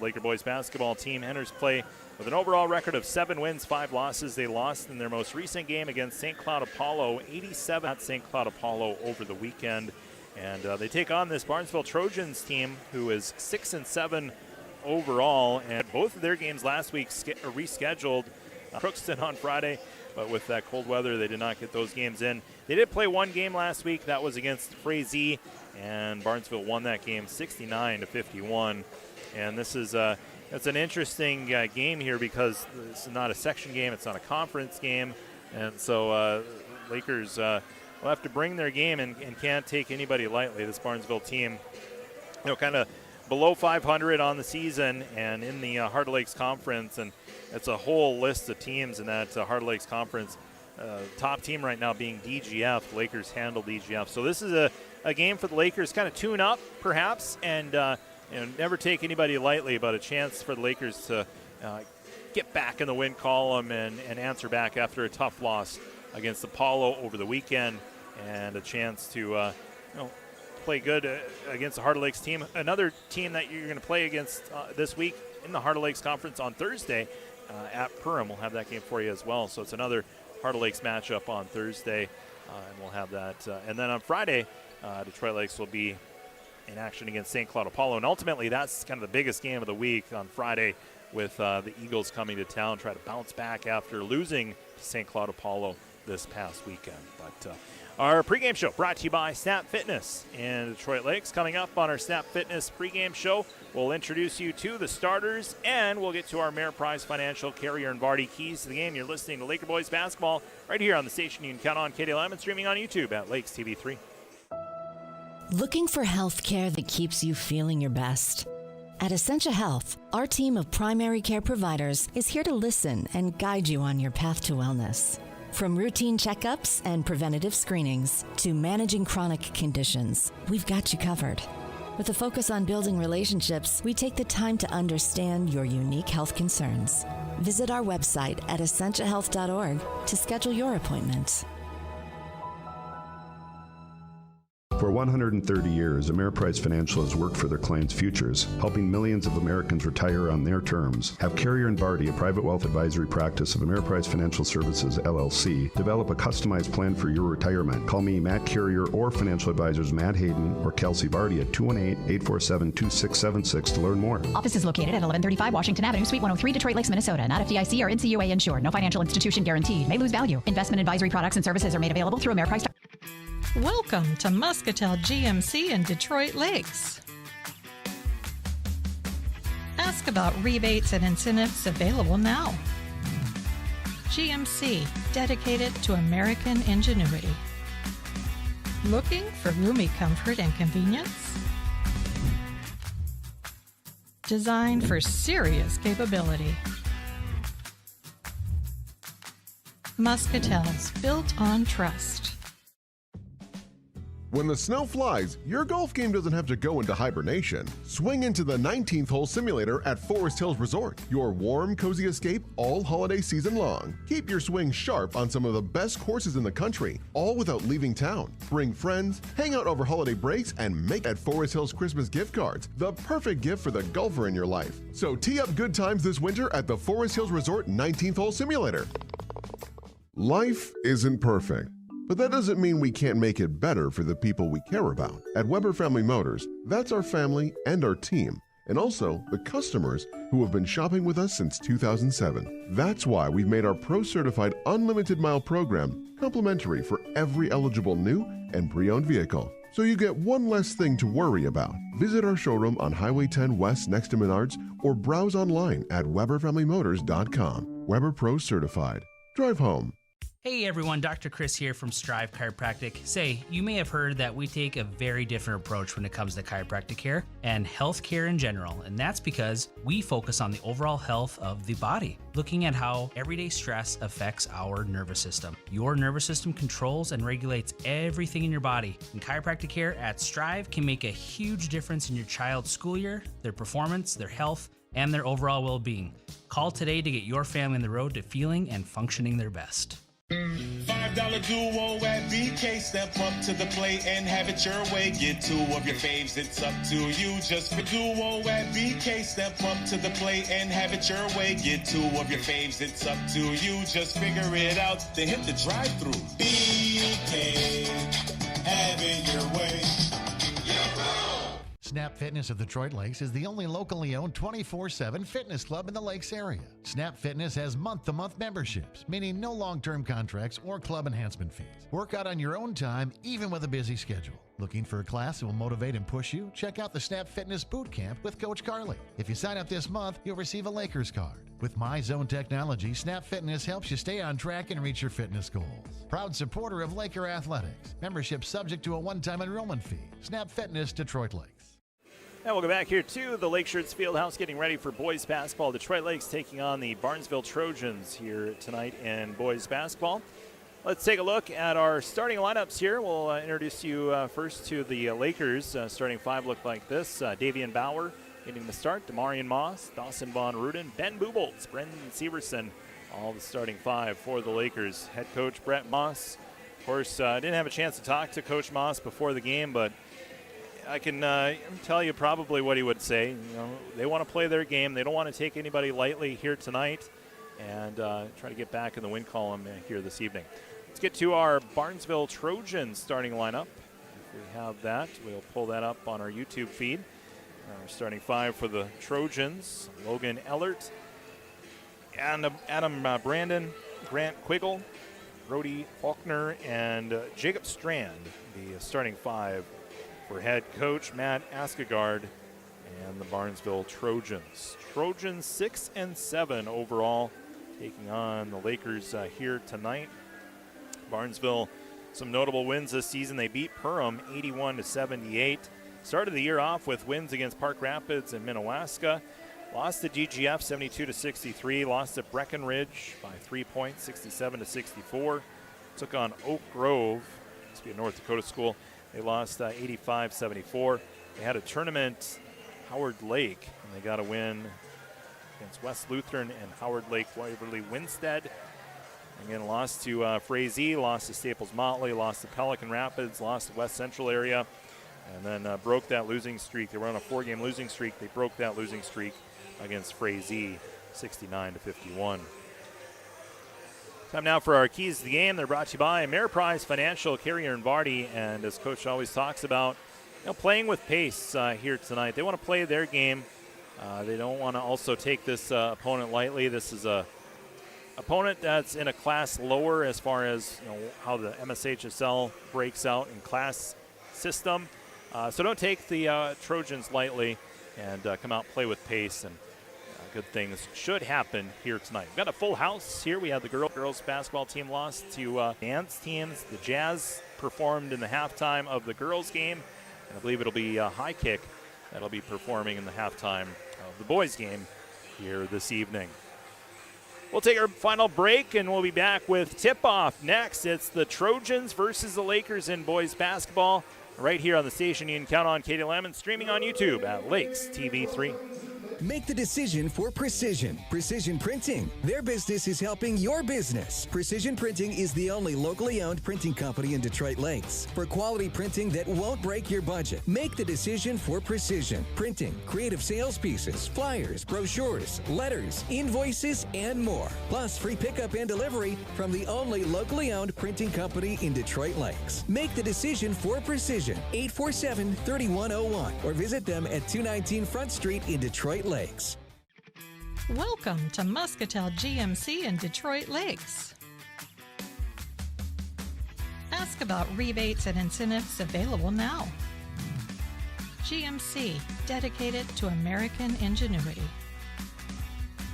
Laker boys basketball team enters play with an overall record of 7 wins, 5 losses. They lost in their most recent game against St. Cloud Apollo, 87 at St. Cloud Apollo over the weekend. And they take on this Barnesville Trojans team who is 6-7 overall. And both of their games last week rescheduled. Crookston on Friday, but with that cold weather, they did not get those games in. They did play one game last week. That was against Frazee, and Barnesville won that game 69-51. And this is it's an interesting game here because it's not a section game. It's not a conference game. And so Lakers will have to bring their game and can't take anybody lightly. This Barnesville team, kind of below 500 on the season and in the Heart of Lakes Conference. And it's a whole list of teams in that Heart of Lakes Conference. Top team right now being DGF. Lakers handle DGF. So this is a game for the Lakers, kind of tune up perhaps, and never take anybody lightly, but a chance for the Lakers to get back in the win column and answer back after a tough loss against Apollo over the weekend, and a chance to play good against the Heart of Lakes team. Another team that you're going to play against this week in the Heart of Lakes Conference on Thursday at Perham. We'll have that game for you as well. So it's another Heart of Lakes matchup on Thursday, and we'll have that. And then on Friday, Detroit Lakes will be in action against St. Cloud Apollo. And ultimately, that's kind of the biggest game of the week on Friday, with the Eagles coming to town, try to bounce back after losing to St. Cloud Apollo this past weekend. But our pregame show brought to you by Snap Fitness in Detroit Lakes. Coming up on our Snap Fitness pregame show, we'll introduce you to the starters, and we'll get to our Ameriprise Financial Carrier and Vardy keys to the game. You're listening to Laker Boys Basketball right here on the station you can count on, KDLM, and streaming on YouTube at Lakes TV3. Looking for health care that keeps you feeling your best? At Essentia Health, our team of primary care providers is here to listen and guide you on your path to wellness. From routine checkups and preventative screenings to managing chronic conditions, we've got you covered. With a focus on building relationships, we take the time to understand your unique health concerns. Visit our website at essentiahealth.org to schedule your appointment. For 130 years, Ameriprise Financial has worked for their clients' futures, helping millions of Americans retire on their terms. Have Carrier and Vardy, a private wealth advisory practice of Ameriprise Financial Services, LLC, develop a customized plan for your retirement. Call me, Matt Carrier, or financial advisors Matt Hayden or Kelsey Vardy at 218-847-2676 to learn more. Office is located at 1135 Washington Avenue, Suite 103, Detroit Lakes, Minnesota. Not FDIC or NCUA insured. No financial institution guaranteed. May lose value. Investment advisory products and services are made available through Ameriprise. Welcome to Muscatel GMC in Detroit Lakes. Ask about rebates and incentives available now. GMC, dedicated to American ingenuity. Looking for roomy comfort and convenience? Designed for serious capability. Muscatel's built on trust. When the snow flies, your golf game doesn't have to go into hibernation. Swing into the 19th hole simulator at Forest Hills Resort, your warm, cozy escape all holiday season long. Keep your swing sharp on some of the best courses in the country, all without leaving town. Bring friends, hang out over holiday breaks, and make at Forest Hills Christmas gift cards, the perfect gift for the golfer in your life. So tee up good times this winter at the Forest Hills Resort 19th hole simulator. Life isn't perfect, but that doesn't mean we can't make it better for the people we care about. At Weber Family Motors, that's our family and our team, and also the customers who have been shopping with us since 2007. That's why we've made our Pro-Certified Unlimited Mile program complimentary for every eligible new and pre-owned vehicle. So you get one less thing to worry about. Visit our showroom on Highway 10 West next to Menards, or browse online at WeberFamilyMotors.com. Weber Pro Certified. Drive home. Hey everyone, Dr. Chris here from Strive Chiropractic. Say, you may have heard that we take a very different approach when it comes to chiropractic care and health care in general, and that's because we focus on the overall health of the body, looking at how everyday stress affects our nervous system. Your nervous system controls and regulates everything in your body, and chiropractic care at Strive can make a huge difference in your child's school year, their performance, their health, and their overall well-being. Call today to get your family on the road to feeling and functioning their best. $5 duo at BK. Step up to the plate and have it your way. Get two of your faves, it's up to you. Just for duo at BK. Step up to the plate and have it your way. Get two of your faves, it's up to you. Just figure it out, then hit the drive-thru. BK, have it your way. Snap Fitness of Detroit Lakes is the only locally owned 24/7 fitness club in the Lakes area. Snap Fitness has month-to-month memberships, meaning no long-term contracts or club enhancement fees. Work out on your own time, even with a busy schedule. Looking for a class that will motivate and push you? Check out the Snap Fitness Boot Camp with Coach Carly. If you sign up this month, you'll receive a Lakers card. With MyZone technology, Snap Fitness helps you stay on track and reach your fitness goals. Proud supporter of Laker Athletics. Membership subject to a one-time enrollment fee. Snap Fitness, Detroit Lakes. And we'll go back here to the Lake Shirts Fieldhouse, getting ready for boys basketball. Detroit Lakes taking on the Barnesville Trojans here tonight in boys basketball. Let's take a look at our starting lineups here. We'll introduce you first to the Lakers. Starting five look like this. Davian Bauer getting the start. Demarion Moss, Dawson Von Ruden, Ben Buboltz, Brendan Severson. All the starting five for the Lakers. Head coach Brett Moss. Of course, didn't have a chance to talk to Coach Moss before the game, but I can tell you probably what he would say. You know, they want to play their game. They don't want to take anybody lightly here tonight, and try to get back in the win column here this evening. Let's get to our Barnesville Trojans starting lineup. If we have that, we'll pull that up on our YouTube feed. Our starting five for the Trojans: Logan Ellert, and Adam Brandon, Grant Quiggle, Brody Faulkner, and Jacob Strand. The starting five for head coach Matt Askegard and the Barnesville Trojans. Trojans 6-7 overall, taking on the Lakers here tonight. Barnesville, some notable wins this season. They beat Perham 81-78. Started the year off with wins against Park Rapids and Minnewaska. Lost to DGF 72-63. Lost to Breckenridge by 3 points, 67-64. Took on Oak Grove, must be a North Dakota school. They lost 85-74. They had a tournament, Howard Lake, and they got a win against West Lutheran and Howard Lake Waverly Winstead. Again, lost to Frazee, lost to Staples Motley, lost to Pelican Rapids, lost to West Central area, and then broke that losing streak. They were on a 4-game losing streak. They broke that losing streak against Frazee, 69-51. Time now for our keys to the game. They're brought to you by Ameriprise Financial, Carrier and Vardy, and as Coach always talks about, playing with pace here tonight. They want to play their game. They don't want to also take this opponent lightly. This is a opponent that's in a class lower as far as how the MSHSL breaks out in class system. So don't take the Trojans lightly, and come out and play with pace, and good things should happen here tonight. We've got a full house here. We have the girls basketball team lost to dance teams. The Jazz performed in the halftime of the girls game, and I believe it'll be High Kick that'll be performing in the halftime of the boys game here this evening. We'll take our final break, and we'll be back with tip-off next. It's the Trojans versus the Lakers in boys basketball right here on the station. You can count on Katie Lemon, streaming on YouTube at Lakes TV3. Make the decision for Precision. Precision Printing. Their business is helping your business. Precision Printing is the only locally owned printing company in Detroit Lakes. For quality printing that won't break your budget, make the decision for Precision Printing. Creative sales pieces, flyers, brochures, letters, invoices, and more. Plus free pickup and delivery from the only locally owned printing company in Detroit Lakes. Make the decision for Precision. 847-3101 or visit them at 219 Front Street in Detroit Lakes. Welcome to Muscatel GMC in Detroit Lakes. Ask about rebates and incentives available now. GMC, dedicated to American ingenuity.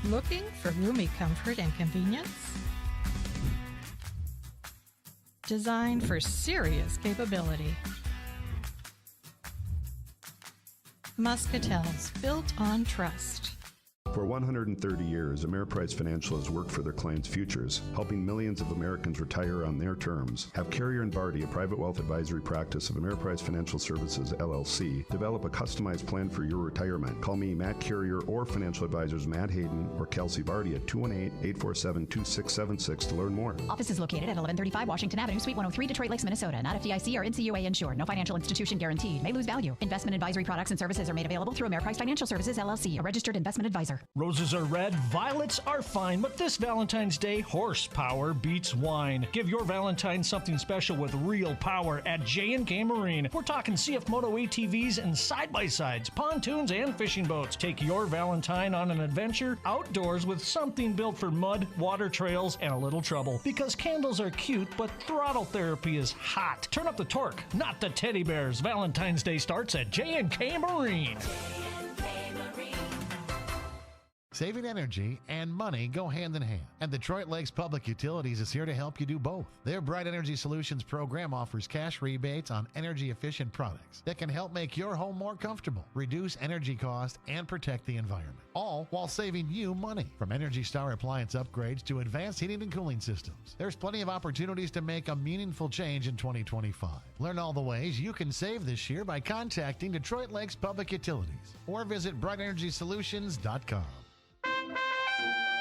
Looking for roomy comfort and convenience? Designed for serious capability. Muscatels, built on trust. For 130 years, Ameriprise Financial has worked for their clients' futures, helping millions of Americans retire on their terms. Have Carrier and Barty, a private wealth advisory practice of Ameriprise Financial Services, LLC, develop a customized plan for your retirement. Call me, Matt Carrier, or financial advisors Matt Hayden or Kelsey Barty at 218-847-2676 to learn more. Office is located at 1135 Washington Avenue, Suite 103, Detroit Lakes, Minnesota. Not FDIC or NCUA insured. No financial institution guaranteed. May lose value. Investment advisory products and services are made available through Ameriprise Financial Services, LLC, a registered investment advisor. Roses are red, violets are fine, but this Valentine's Day, horsepower beats wine. Give your Valentine something special with real power at J&K Marine. We're talking CF Moto ATVs and side-by-sides, pontoons, and fishing boats. Take your Valentine on an adventure outdoors with something built for mud, water trails, and a little trouble. Because candles are cute, but throttle therapy is hot. Turn up the torque, not the teddy bears. Valentine's Day starts at J&K Marine. Saving energy and money go hand in hand, and Detroit Lakes Public Utilities is here to help you do both. Their Bright Energy Solutions program offers cash rebates on energy-efficient products that can help make your home more comfortable, reduce energy costs, and protect the environment, all while saving you money. From Energy Star appliance upgrades to advanced heating and cooling systems, there's plenty of opportunities to make a meaningful change in 2025. Learn all the ways you can save this year by contacting Detroit Lakes Public Utilities or visit brightenergysolutions.com.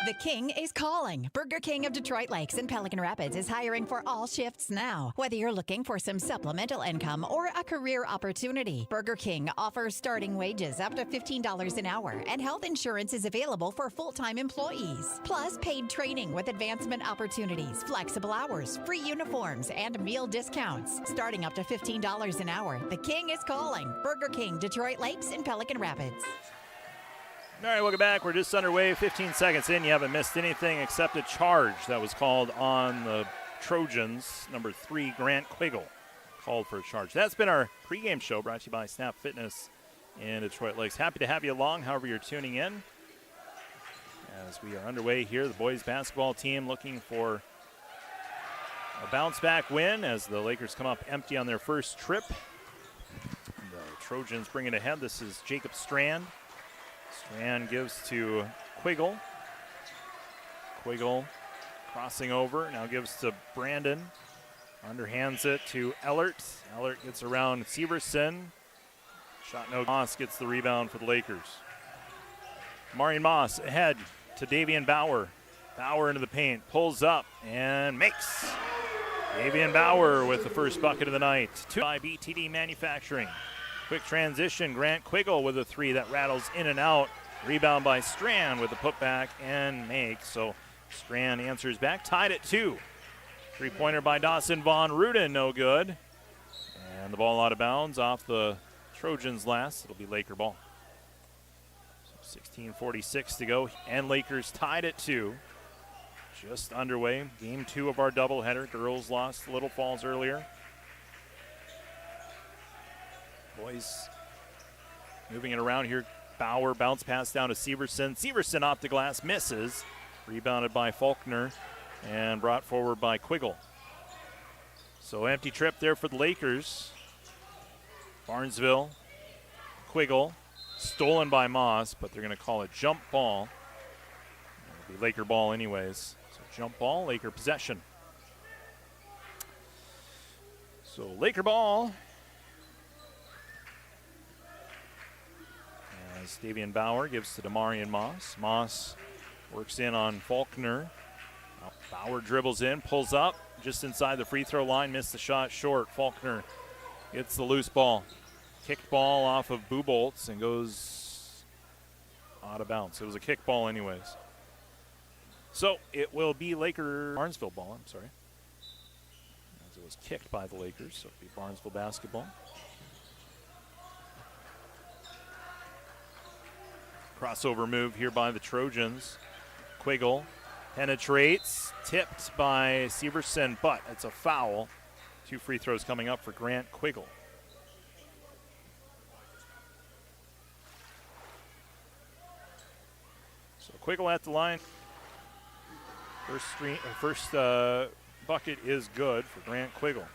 The King is calling. Burger King of Detroit Lakes and Pelican Rapids is hiring for all shifts now. Whether you're looking for some supplemental income or a career opportunity, Burger King offers starting wages up to $15 an hour, and health insurance is available for full-time employees. Plus, paid training with advancement opportunities, flexible hours, free uniforms, and meal discounts. Starting up to $15 an hour, The King is calling. Burger King, Detroit Lakes and Pelican Rapids. All right, welcome back. We're just underway, 15 seconds in. You haven't missed anything except a charge that was called on the Trojans. Number 3, Grant Quiggle, called for a charge. That's been our pregame show brought to you by Snap Fitness in Detroit Lakes. Happy to have you along, however you're tuning in. As we are underway here, the boys basketball team looking for a bounce-back win as the Lakers come up empty on their first trip. The Trojans bring it ahead. This is Jacob Strand. Strand gives to Quiggle. Quiggle crossing over, now gives to Brandon. Underhands it to Ellert. Ellert gets around Severson. Shot no. Moss gets the rebound for the Lakers. Marion Moss ahead to Davian Bauer. Bauer into the paint, pulls up and makes. Davian Bauer with the first bucket of the night. 2 by BTD Manufacturing. Quick transition, Grant Quiggle with a 3 that rattles in and out. Rebound by Strand with the putback and makes. So Strand answers back, tied at 2. Three-pointer by Dawson Von Ruden, no good. And the ball out of bounds off the Trojans last. It'll be Laker ball. So 16:46 to go, and Lakers tied at 2. Just underway, game 2 of our doubleheader. Girls lost Little Falls earlier. Boys moving it around here. Bauer bounce pass down to Severson. Severson off the glass, misses. Rebounded by Faulkner and brought forward by Quiggle. So empty trip there for the Lakers. Barnesville, Quiggle, stolen by Moss, but they're going to call it jump ball. It'll be Laker ball anyways. So jump ball, Laker possession. So Laker ball. As Davian Bauer gives to Demarion Moss. Moss works in on Faulkner. Now Bauer dribbles in, pulls up just inside the free throw line, missed the shot short. Faulkner gets the loose ball. Kicked ball off of Buboltz and goes out of bounds. It was a kick ball anyways. So it will be Barnesville ball, I'm sorry. As it was kicked by the Lakers, so it'll be Barnesville basketball. Crossover move here by the Trojans. Quiggle penetrates, tipped by Severson, but it's a foul. 2 free throws coming up for Grant Quiggle. So Quiggle at the line. First bucket is good for Grant Quiggle.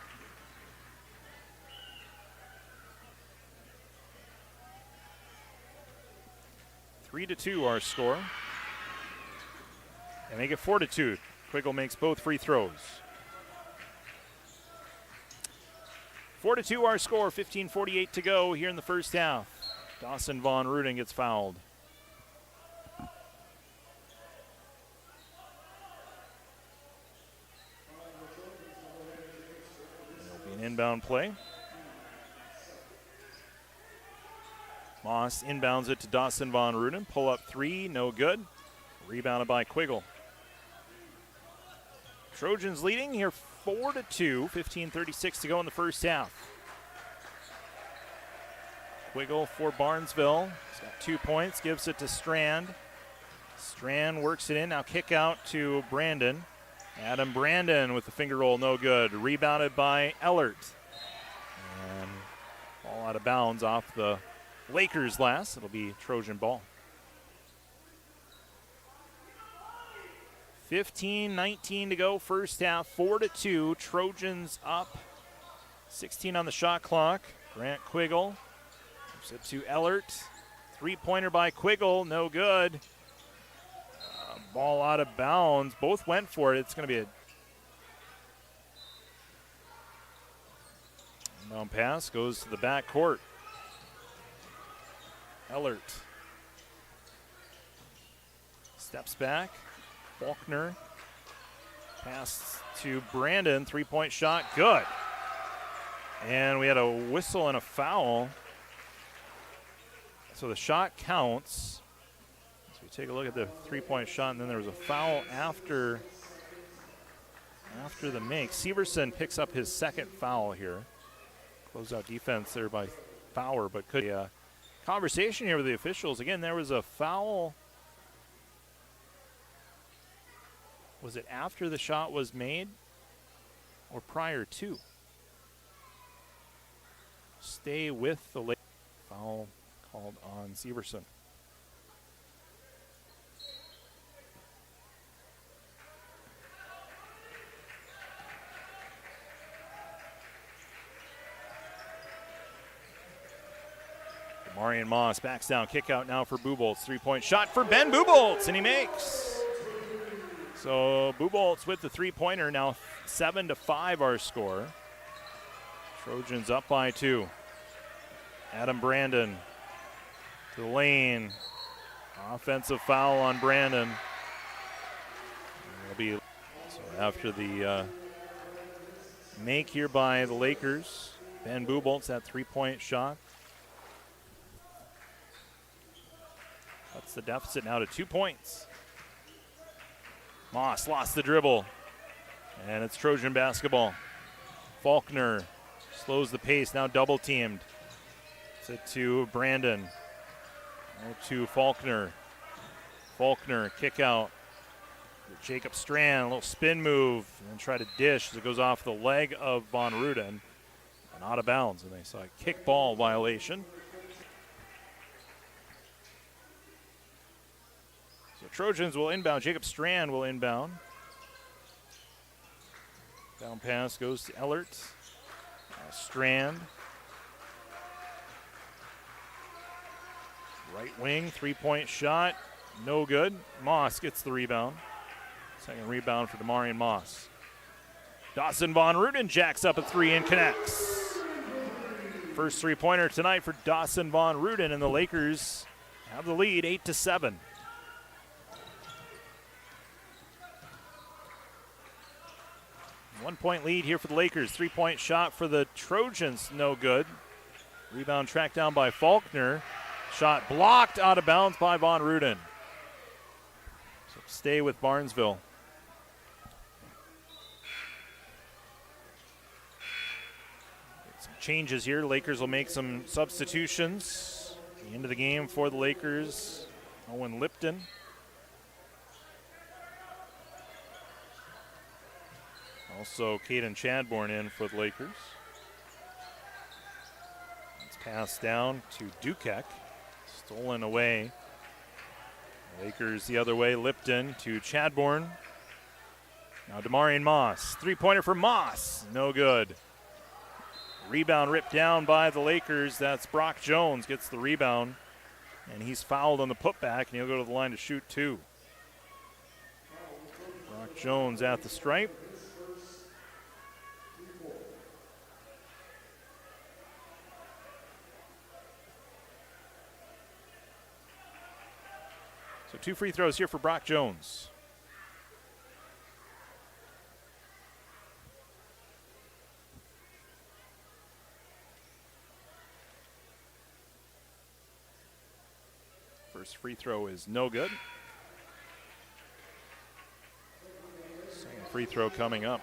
3-2 our score. And make it 4-2. Quiggle makes both free throws. 4-2 our score, 15:48 to go here in the first half. Dawson Von Ruden gets fouled. It'll be an inbound play. Moss inbounds it to Dawson Von Ruden. Pull up three, no good. Rebounded by Quiggle. Trojans leading here 4-2, 15:36 to go in the first half. Quiggle for Barnesville. He's got 2 points, gives it to Strand. Strand works it in, now kick out to Brandon. Adam Brandon with the finger roll, no good. Rebounded by Ellert. And ball out of bounds off the Lakers last. It'll be Trojan ball. 15:19 to go, first half, 4-2. Trojans up. 16 on the shot clock. Grant Quiggle gives it to Ellert. Three-pointer by Quiggle, no good. Ball out of bounds. Both went for it. It's going to be a inbound pass. Goes to the back court. Ellert steps back. Faulkner pass to Brandon. Three-point shot, good. And we had a whistle and a foul. So the shot counts. So we take a look at the three-point shot, and then there was a foul after the make. Severson picks up his second foul here. Closeout defense there by Fowler, but could be a conversation here with the officials. Again, there was a foul. Was it after the shot was made or prior to? Stay with the late foul called on Severson. Marion Moss backs down, kick out now for Buboltz. Three-point shot for Ben Buboltz, and he makes. So Buboltz with the three-pointer, now 7-5 our score. Trojans up by 2. Adam Brandon to the lane. Offensive foul on Brandon. It'll be so after the make here by the Lakers. Ben Buboltz, that three-point shot. That's the deficit now to 2 points. Moss lost the dribble, and it's Trojan basketball. Faulkner slows the pace, now double teamed. It's it to Brandon. Now to Faulkner. Faulkner kick out. Jacob Strand, a little spin move, and then try to dish as it goes off the leg of Von Ruden and out of bounds. And they saw a kick ball violation. So Trojans will inbound. Jacob Strand will inbound. Down pass goes to Ellert. Strand. Right wing, three-point shot. No good. Moss gets the rebound. Second rebound for Demarion Moss. Dawson Von Ruden jacks up a three and connects. First three-pointer tonight for Dawson Von Ruden, and the Lakers have the lead 8-7. One-point lead here for the Lakers. Three-point shot for the Trojans, no good. Rebound tracked down by Faulkner. Shot blocked out of bounds by Von Ruden. So stay with Barnesville. Some changes here. Lakers will make some substitutions. The end of the game for the Lakers. Owen Lipton. Also, Caden Chadbourne in for the Lakers. It's passed down to Dukek. Stolen away. Lakers the other way. Lipton to Chadbourne. Now Demarion Moss. Three-pointer for Moss. No good. Rebound ripped down by the Lakers. That's Brock Jones gets the rebound. And he's fouled on the putback, and he'll go to the line to shoot 2. Brock Jones at the stripe. So 2 free throws here for Brock Jones. First free throw is no good. Second free throw coming up.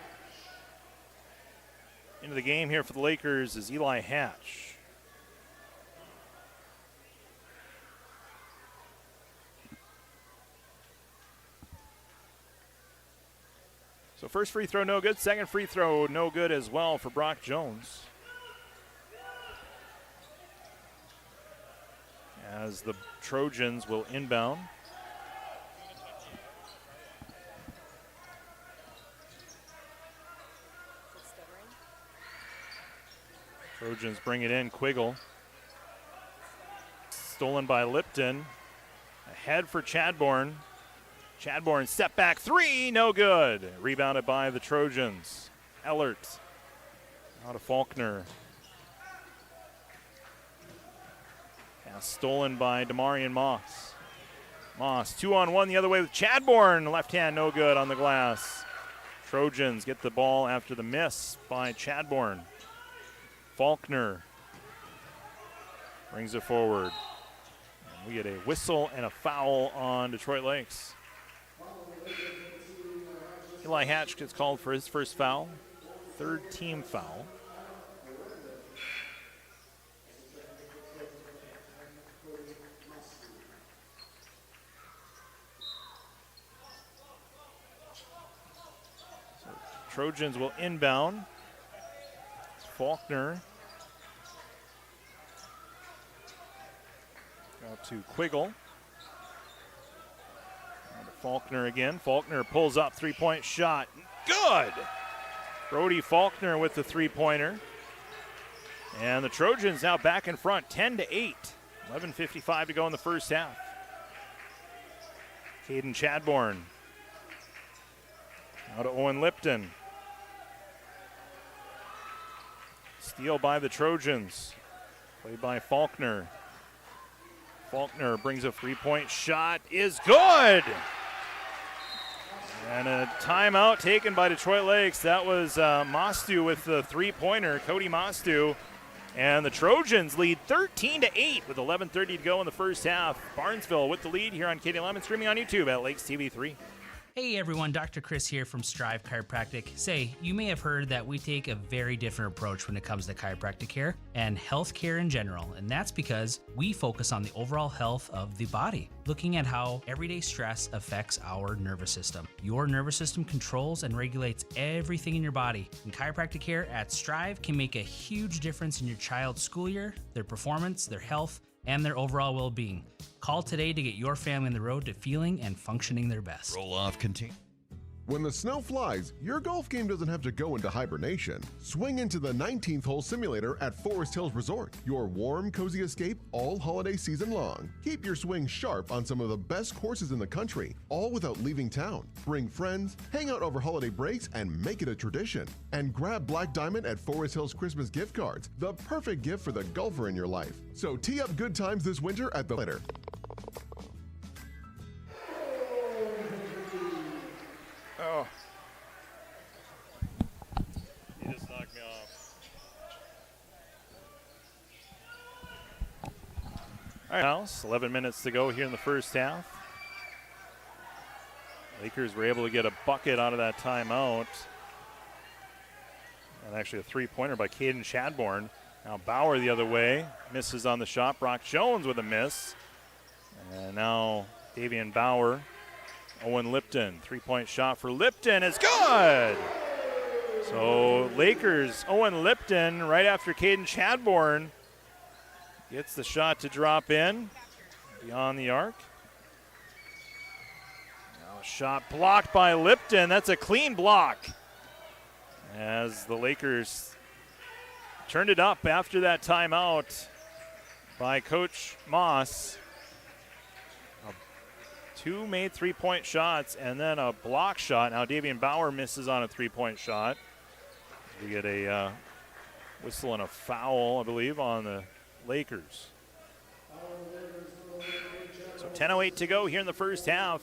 Into the game here for the Lakers is Eli Hatch. So first free throw no good, second free throw no good as well for Brock Jones. As the Trojans will inbound. Trojans bring it in, Quiggle. Stolen by Lipton. Ahead for Chadbourne. Chadbourne step back 3, no good. Rebounded by the Trojans. Ellert out of Faulkner. Pass stolen by Demarion Moss. Moss 2-on-1 the other way with Chadbourne. Left hand no good on the glass. Trojans get the ball after the miss by Chadbourne. Faulkner brings it forward. And we get a whistle and a foul on Detroit Lakes. Eli Hatch gets called for his first foul, 3rd team foul. So Trojans will inbound. It's Faulkner. Out to Quiggle. Faulkner again. Faulkner pulls up, 3-point shot. Good! Brody Faulkner with the 3-pointer. And the Trojans now back in front, 10-8. 11:55 to go in the first half. Caden Chadbourne. Now to Owen Lipton. Steal by the Trojans. Played by Faulkner. Faulkner brings a 3-point shot. Is good! And a timeout taken by Detroit Lakes. That was Mostu with the 3-pointer, Cody Mostu. And the Trojans lead 13-8 with 11:30 to go in the first half. Barnesville with the lead here on Katie Lemon, streaming on YouTube at Lakes TV 3. Hey everyone, Dr. Chris here from Strive Chiropractic. Say, you may have heard that we take a very different approach when it comes to chiropractic care and health care in general, and that's because we focus on the overall health of the body, looking at how everyday stress affects our nervous system. Your nervous system controls and regulates everything in your body, and chiropractic care at Strive can make a huge difference in your child's school year, their performance, their health, and their overall well-being. Call today to get your family on the road to feeling and functioning their best. Roll off continue. When the snow flies, your golf game doesn't have to go into hibernation. Swing into the 19th hole simulator at Forest Hills Resort, your warm, cozy escape all holiday season long. Keep your swing sharp on some of the best courses in the country, all without leaving town. Bring friends, hang out over holiday breaks, and make it a tradition. And grab Black Diamond at Forest Hills Christmas gift cards, the perfect gift for the golfer in your life. So tee up good times this winter at the later. Oh. He just knocked me off. All right, House, 11 minutes to go here in the first half. Lakers were able to get a bucket out of that timeout. And actually a 3-pointer by Caden Chadbourne. Now Bauer the other way. Misses on the shot. Brock Jones with a miss. And now Davian Bauer. Owen Lipton, 3-point shot for Lipton is good. So Lakers, Owen Lipton right after Caden Chadbourne gets the shot to drop in beyond the arc. Now a shot blocked by Lipton. That's a clean block. As the Lakers turned it up after that timeout by Coach Moss. 2 made three-point shots and then a block shot. Now Davian Bauer misses on a three-point shot. We get a whistle and a foul, I believe, on the Lakers. So 10:08 to go here in the first half.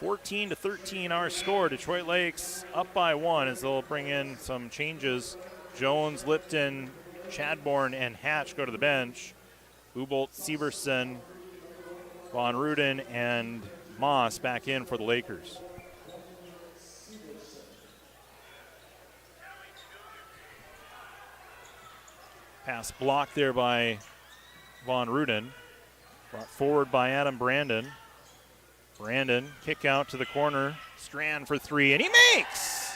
14-13 our score. Detroit Lakes up by 1 as they'll bring in some changes. Jones, Lipton, Chadbourne, and Hatch go to the bench. Bubolt, Severson, Von Ruden, and Moss back in for the Lakers. Pass blocked there by Von Ruden. Brought forward by Adam Brandon. Brandon, kick out to the corner. Strand for 3, and he makes!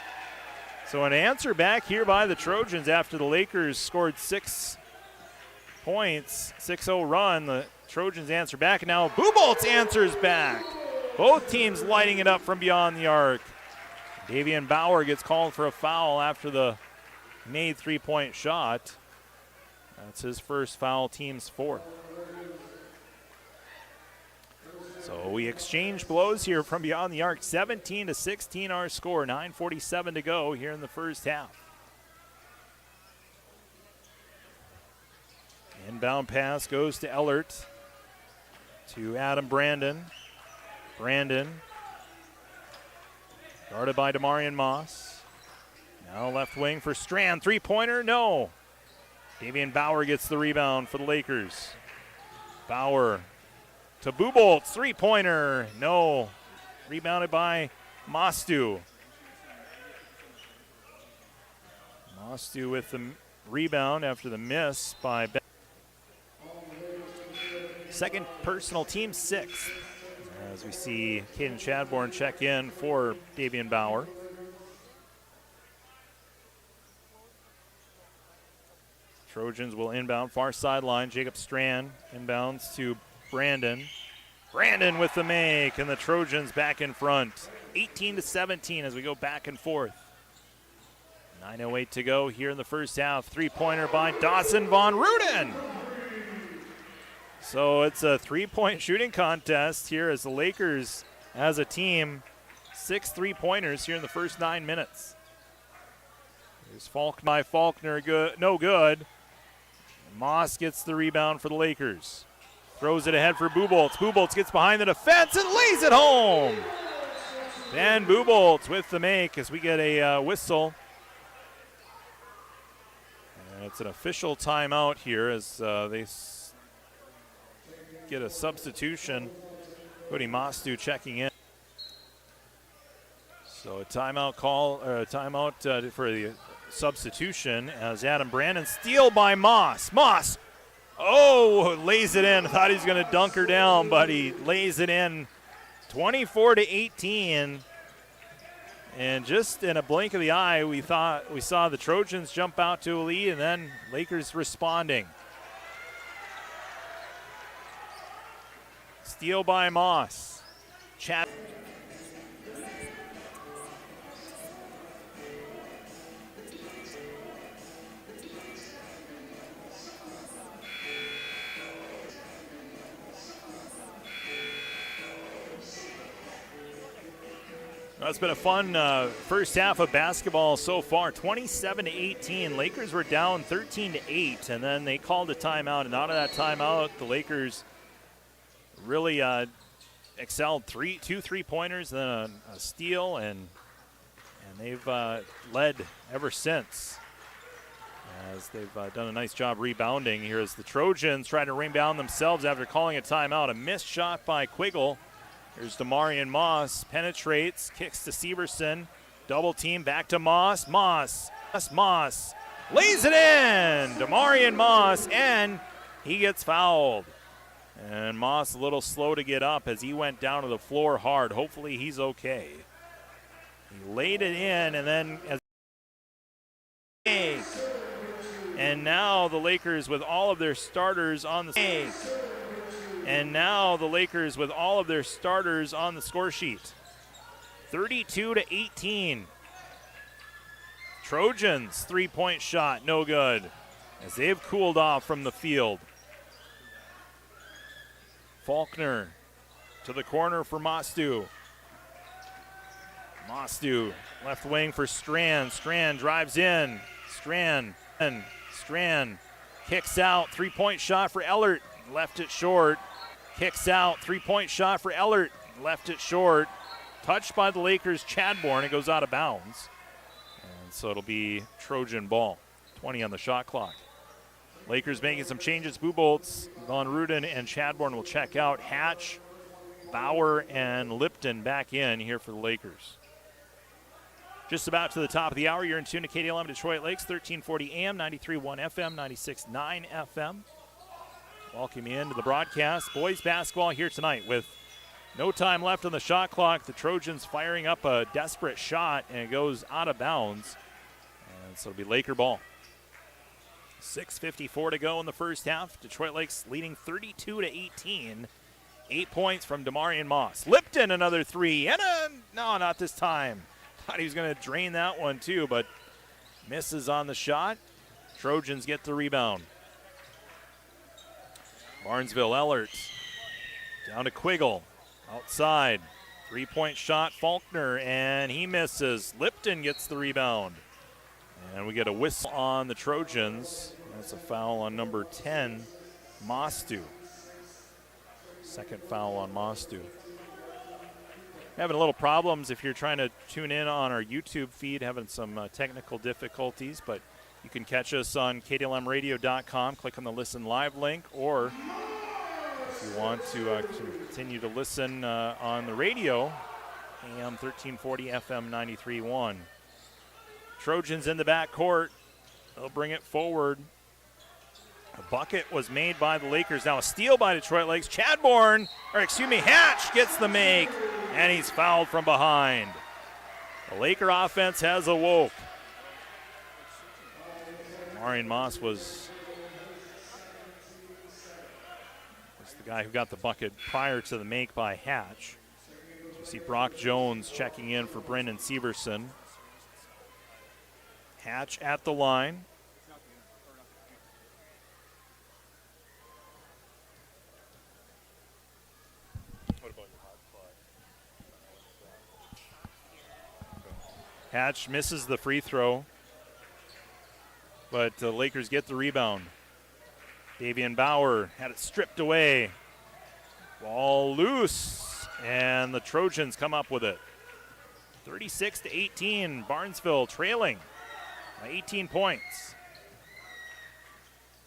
So an answer back here by the Trojans after the Lakers scored 6 points, 6-0 run. The Trojans answer back, and now Buboltz answers back. Both teams lighting it up from beyond the arc. Davian Bauer gets called for a foul after the made three-point shot. That's his first foul, team's 4th. So we exchange blows here from beyond the arc. 17-16 our score. 9:47 to go here in the first half. Inbound pass goes to Ellert. To Adam Brandon. Brandon. Guarded by Demarion Moss. Now left wing for Strand. Three-pointer, no. Davian Bauer gets the rebound for the Lakers. Bauer to Buboltz, three-pointer, no. Rebounded by Mostu. Mostu with the rebound after the miss by Ben. Second personal, team 6th. As we see Caden Chadbourne check in for Davian Bauer. Trojans will inbound far sideline. Jacob Strand inbounds to Brandon. Brandon with the make, and the Trojans back in front. 18-17 as we go back and forth. 9:08 to go here in the first half. Three-pointer by Dawson Von Ruden. So it's a three-point shooting contest here as the Lakers, as a team, 6 three-pointers here in the first 9 minutes. Here's Faulkner, good, no good. Moss gets the rebound for the Lakers. Throws it ahead for Buboltz. Buboltz gets behind the defense and lays it home. Ben Buboltz with the make as we get a whistle. And it's an official timeout here as they get a substitution. Cody Mostu checking in. So a timeout call, timeout for the substitution as Adam Brandon, steal by Moss. Moss, lays it in. Thought he was going to dunk her down, but he lays it in. 24-18. And just in a blink of the eye, we saw the Trojans jump out to a lead, and then Lakers responding. Steal by Moss. Chad. Well, it's been a fun first half of basketball so far. 27-18. Lakers were down 13-8, and then they called a timeout. And out of that timeout, the Lakers really excelled. Two three-pointers, then a steal, and they've led ever since. As they've done a nice job rebounding here as the Trojans try to rebound themselves after calling a timeout. A missed shot by Quiggle. Here's Demarion Moss, penetrates, kicks to Severson, double team, back to Moss. Moss lays it in. Demarion Moss, and he gets fouled. And Moss a little slow to get up as he went down to the floor hard. Hopefully he's okay. He laid it in, and then and now the Lakers with all of their starters on the score sheet. 32-18. Trojans three-point shot, no good, as they've cooled off from the field. Faulkner to the corner for Mostu. Mostu, left wing for Strand. Strand drives in. Strand kicks out. Three-point shot for Ellert. Left it short. Kicks out. Three-point shot for Ellert. Left it short. Touched by the Lakers' Chadbourne. It goes out of bounds. And so it'll be Trojan ball. 20 on the shot clock. Lakers making some changes. Buboltz, Von Ruden, and Chadbourne will check out. Hatch, Bauer, and Lipton back in here for the Lakers. Just about to the top of the hour. You're in tune to KDLM Detroit Lakes, 1340 AM, 93.1 FM, 96.9 FM. Welcome you into the broadcast. Boys basketball here tonight with no time left on the shot clock. The Trojans firing up a desperate shot, and it goes out of bounds. And so it'll be Laker ball. 6:54 to go in the first half. Detroit Lakes leading 32-18. 8 points from Damarian Moss. Lipton, another three. And no, not this time. Thought he was going to drain that one too, but misses on the shot. Trojans get the rebound. Barnesville, Ellert. Down to Quiggle. Outside. Three-point shot, Faulkner, and he misses. Lipton gets the rebound. And we get a whistle on the Trojans. That's a foul on number 10, Mostu. Second foul on Mostu. Having a little problems if you're trying to tune in on our YouTube feed, having some technical difficulties, but you can catch us on KDLMradio.com. Click on the Listen Live link, or if you want to continue to listen on the radio, AM 1340, FM 93.1. Trojans in the backcourt. They'll bring it forward. A bucket was made by the Lakers. Now a steal by Detroit Lakes. Hatch gets the make, and he's fouled from behind. The Laker offense has awoke. Marion Moss was the guy who got the bucket prior to the make by Hatch. You see Brock Jones checking in for Brendan Severson. Hatch at the line. Hatch misses the free throw, but the Lakers get the rebound. Davian Bauer had it stripped away. Ball loose, and the Trojans come up with it. 36-18, Barnesville trailing by 18 points.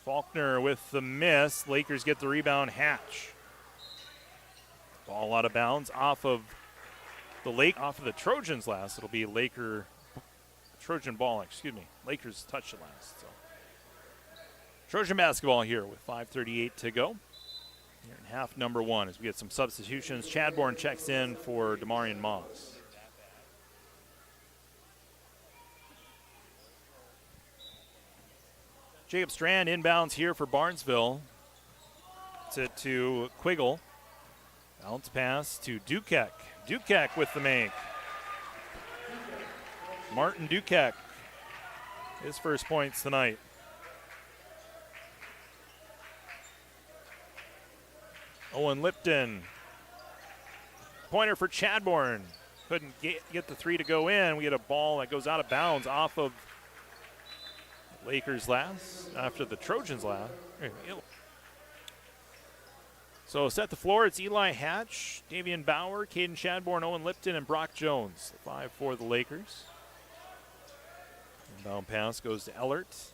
Faulkner with the miss. Lakers get the rebound. Hatch. Ball out of bounds off of the Trojans last. It'll be Trojan ball, Lakers touch it last. So Trojan basketball here with 5:38 to go. Here in half number one as we get some substitutions. Chadbourne checks in for Damarian Moss. Jacob Strand inbounds here for Barnesville. To Quiggle. Bounce pass to Dukek. Dukek with the make. Martin Dukek, his first points tonight. Owen Lipton. Pointer for Chadbourne. Couldn't get the three to go in. We get a ball that goes out of bounds off of Lakers last, after the Trojans last. So set the floor, it's Eli Hatch, Davian Bauer, Caden Chadbourne, Owen Lipton, and Brock Jones. 5 for the Lakers. Inbound pass goes to Ellert.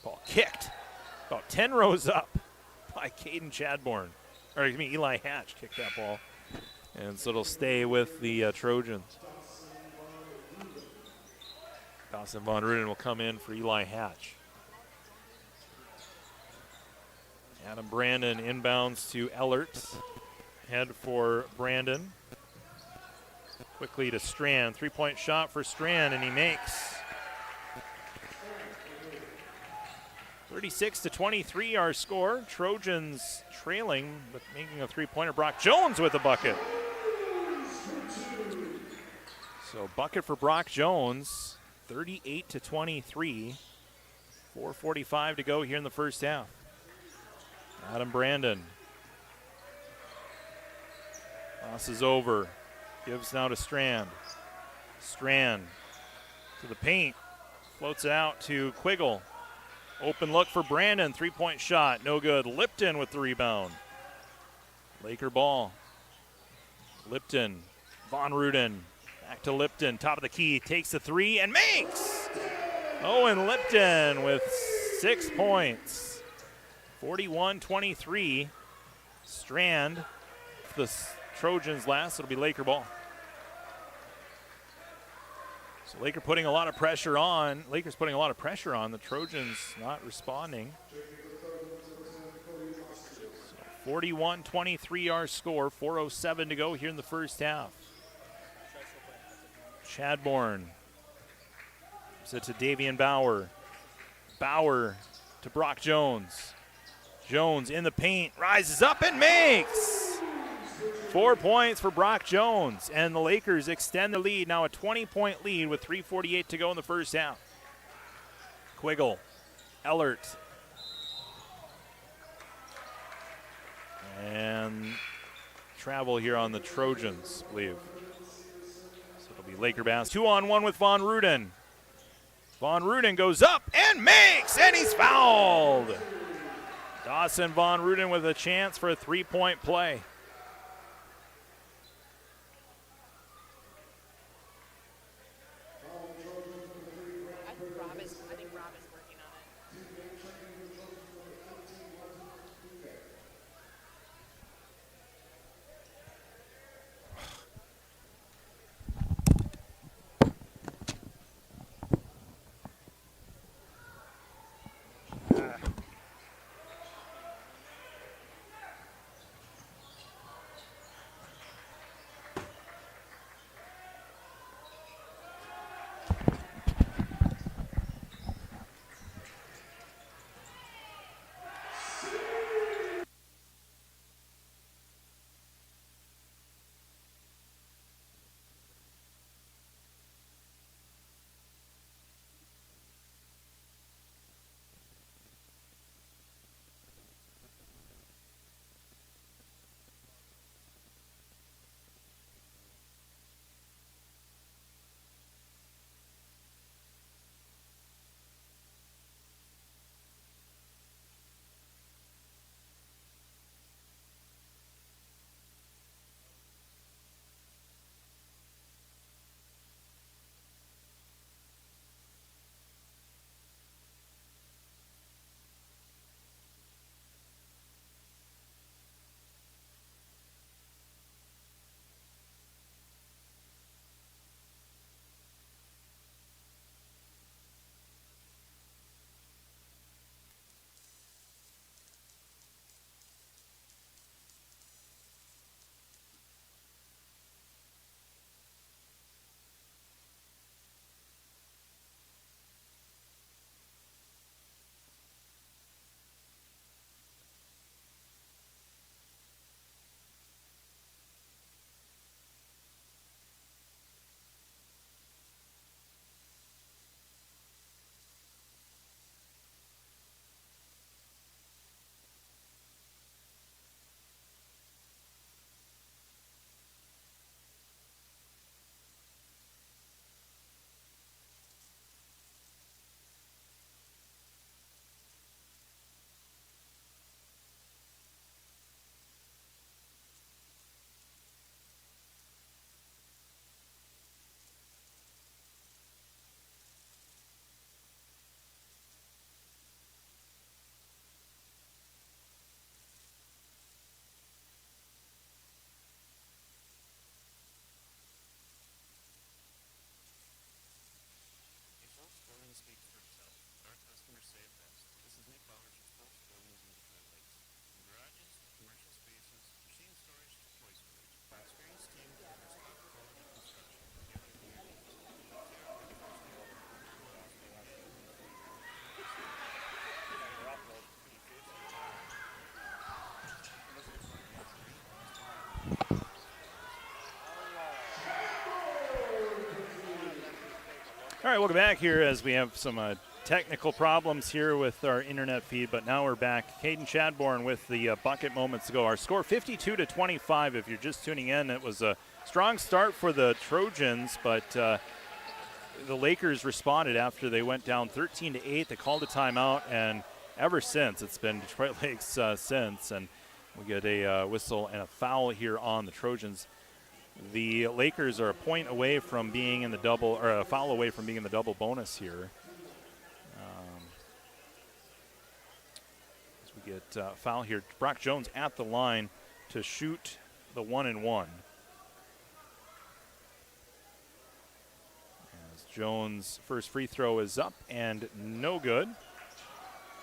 Ball kicked about 10 rows up by Caden Chadbourne. Eli Hatch kicked that ball. And so it'll stay with the Trojans. Dawson Von Ruden will come in for Eli Hatch. Adam Brandon inbounds to Ellert. Head for Brandon. Quickly to Strand. Three-point shot for Strand, and he makes. 36-23 our score. Trojans trailing, but making a three-pointer. Brock Jones with a bucket. So bucket for Brock Jones. 38-23. 4:45 to go here in the first half. Adam Brandon. Crosses over. Gives now to Strand. Strand to the paint. Floats it out to Quiggle. Open look for Brandon. Three-point shot. No good. Lipton with the rebound. Laker ball. Lipton. Von Ruden. Back to Lipton. Top of the key. Takes the three and makes. Owen Lipton with 6 points. 41-23. Strand. The Trojans last. It'll be Laker ball. So Lakers putting a lot of pressure on. The Trojans not responding. So 41-23 our score. 4:07 to go here in the first half. Chadbourne. Gives it to Davian Bauer. Bauer to Brock Jones. Jones in the paint. Rises up and makes. 4 points for Brock Jones, and the Lakers extend the lead, now a 20-point lead with 3:48 to go in the first half. Quiggle, Ellert, and travel here on the Trojans, I believe. So it'll be Laker basket. 2-on-1 with Von Ruden. Von Ruden goes up and makes, and he's fouled. Dawson Von Ruden with a chance for a three-point play. All right, welcome back here as we have some technical problems here with our internet feed, but now we're back. Caden Chadbourne with the bucket moments ago. Our score 52-25. If you're just tuning in, it was a strong start for the Trojans, but the Lakers responded after they went down 13-8. They called a timeout, and ever since it's been Detroit Lakes since, and we get a whistle and a foul here on the Trojans. The Lakers are a point away from being in the double, or a foul away from being in the double bonus here. As we get foul here, Brock Jones at the line to shoot the 1-and-1. As Jones' first free throw is up and no good.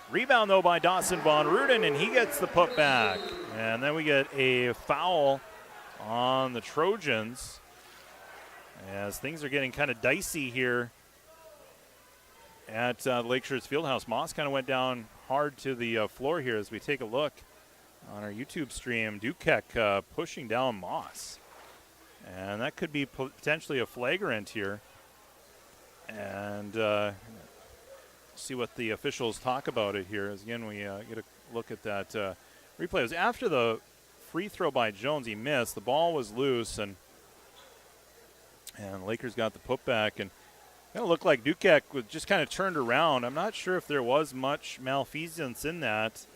Rebound, though, by Dawson Von Ruden, and he gets the putback. And then we get a foul on the Trojans as things are getting kind of dicey here at Lakeshire's Fieldhouse. Moss kind of went down hard to the floor here as we take a look on our YouTube stream. Dukek pushing down Moss, and that could be potentially a flagrant here. And see what the officials talk about it here. As again, we get a look at that replay. It was after the free throw by Jones. He missed. The ball was loose, and the Lakers got the putback. And it looked like Dukek was just kind of turned around. I'm not sure if there was much malfeasance in that.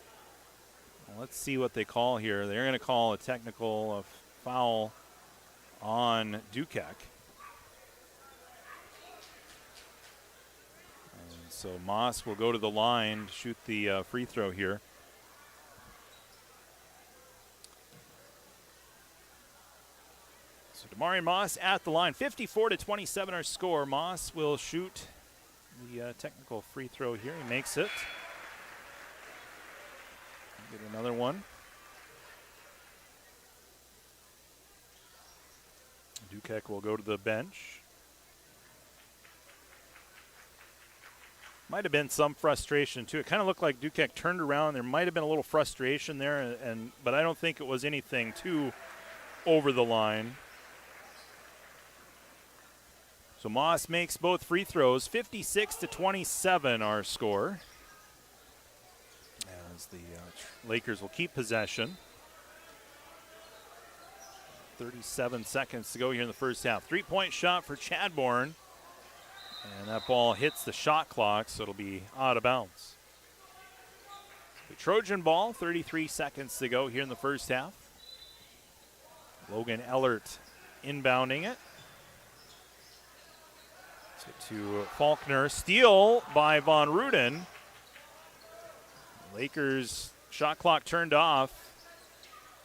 Well, let's see what they call here. They're going to call a technical foul on Dukek. So Moss will go to the line to shoot the free throw here. So Damarian Moss at the line, 54-27 our score. Moss will shoot the technical free throw here. He makes it. Get another one. Dukek will go to the bench. Might have been some frustration, too. It kind of looked like Dukek turned around. There might have been a little frustration there, but I don't think it was anything too over the line. So Moss makes both free throws, 56-27 our score. As the Lakers will keep possession. 37 seconds to go here in the first half. Three-point shot for Chadbourne. And that ball hits the shot clock, so it'll be out of bounds. The Trojan ball, 33 seconds to go here in the first half. Logan Ellert inbounding it. So to Faulkner. Steal by Von Ruden. Lakers shot clock turned off.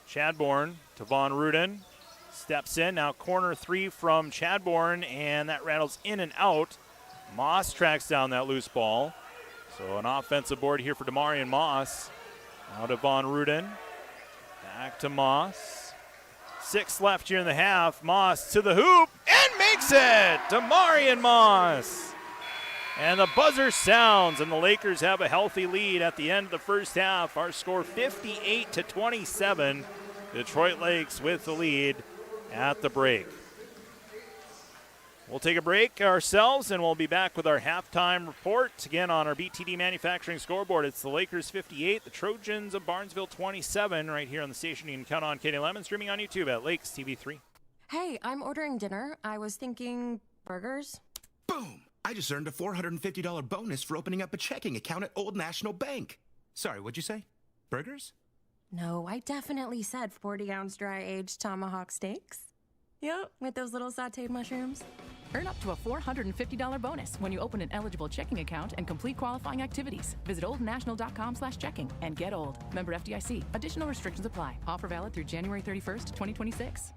Chadbourne to Von Ruden. Steps in, now corner three from Chadbourne, and that rattles in and out. Moss tracks down that loose ball. So an offensive board here for Damarian Moss. Now to Von Ruden. Back to Moss. 6 left here in the half. Moss to the hoop and makes it! Damarian Moss. And the buzzer sounds, and the Lakers have a healthy lead at the end of the first half. Our score 58-27. Detroit Lakes with the lead at the break. We'll take a break ourselves, and we'll be back with our halftime report. Again, on our BTD Manufacturing scoreboard, it's the Lakers 58, the Trojans of Barnesville 27, right here on the station. You can count on Katie Lemon, streaming on YouTube at Lakes TV3. Hey, I'm ordering dinner. I was thinking burgers. Boom! I just earned a $450 bonus for opening up a checking account at Old National Bank. Sorry, what'd you say? Burgers? No, I definitely said 40-ounce dry-aged tomahawk steaks. Yep, with those little sauteed mushrooms. Earn up to a $450 bonus when you open an eligible checking account and complete qualifying activities. Visit oldnational.com/checking and get old. Member FDIC. Additional restrictions apply. Offer valid through January 31st, 2026.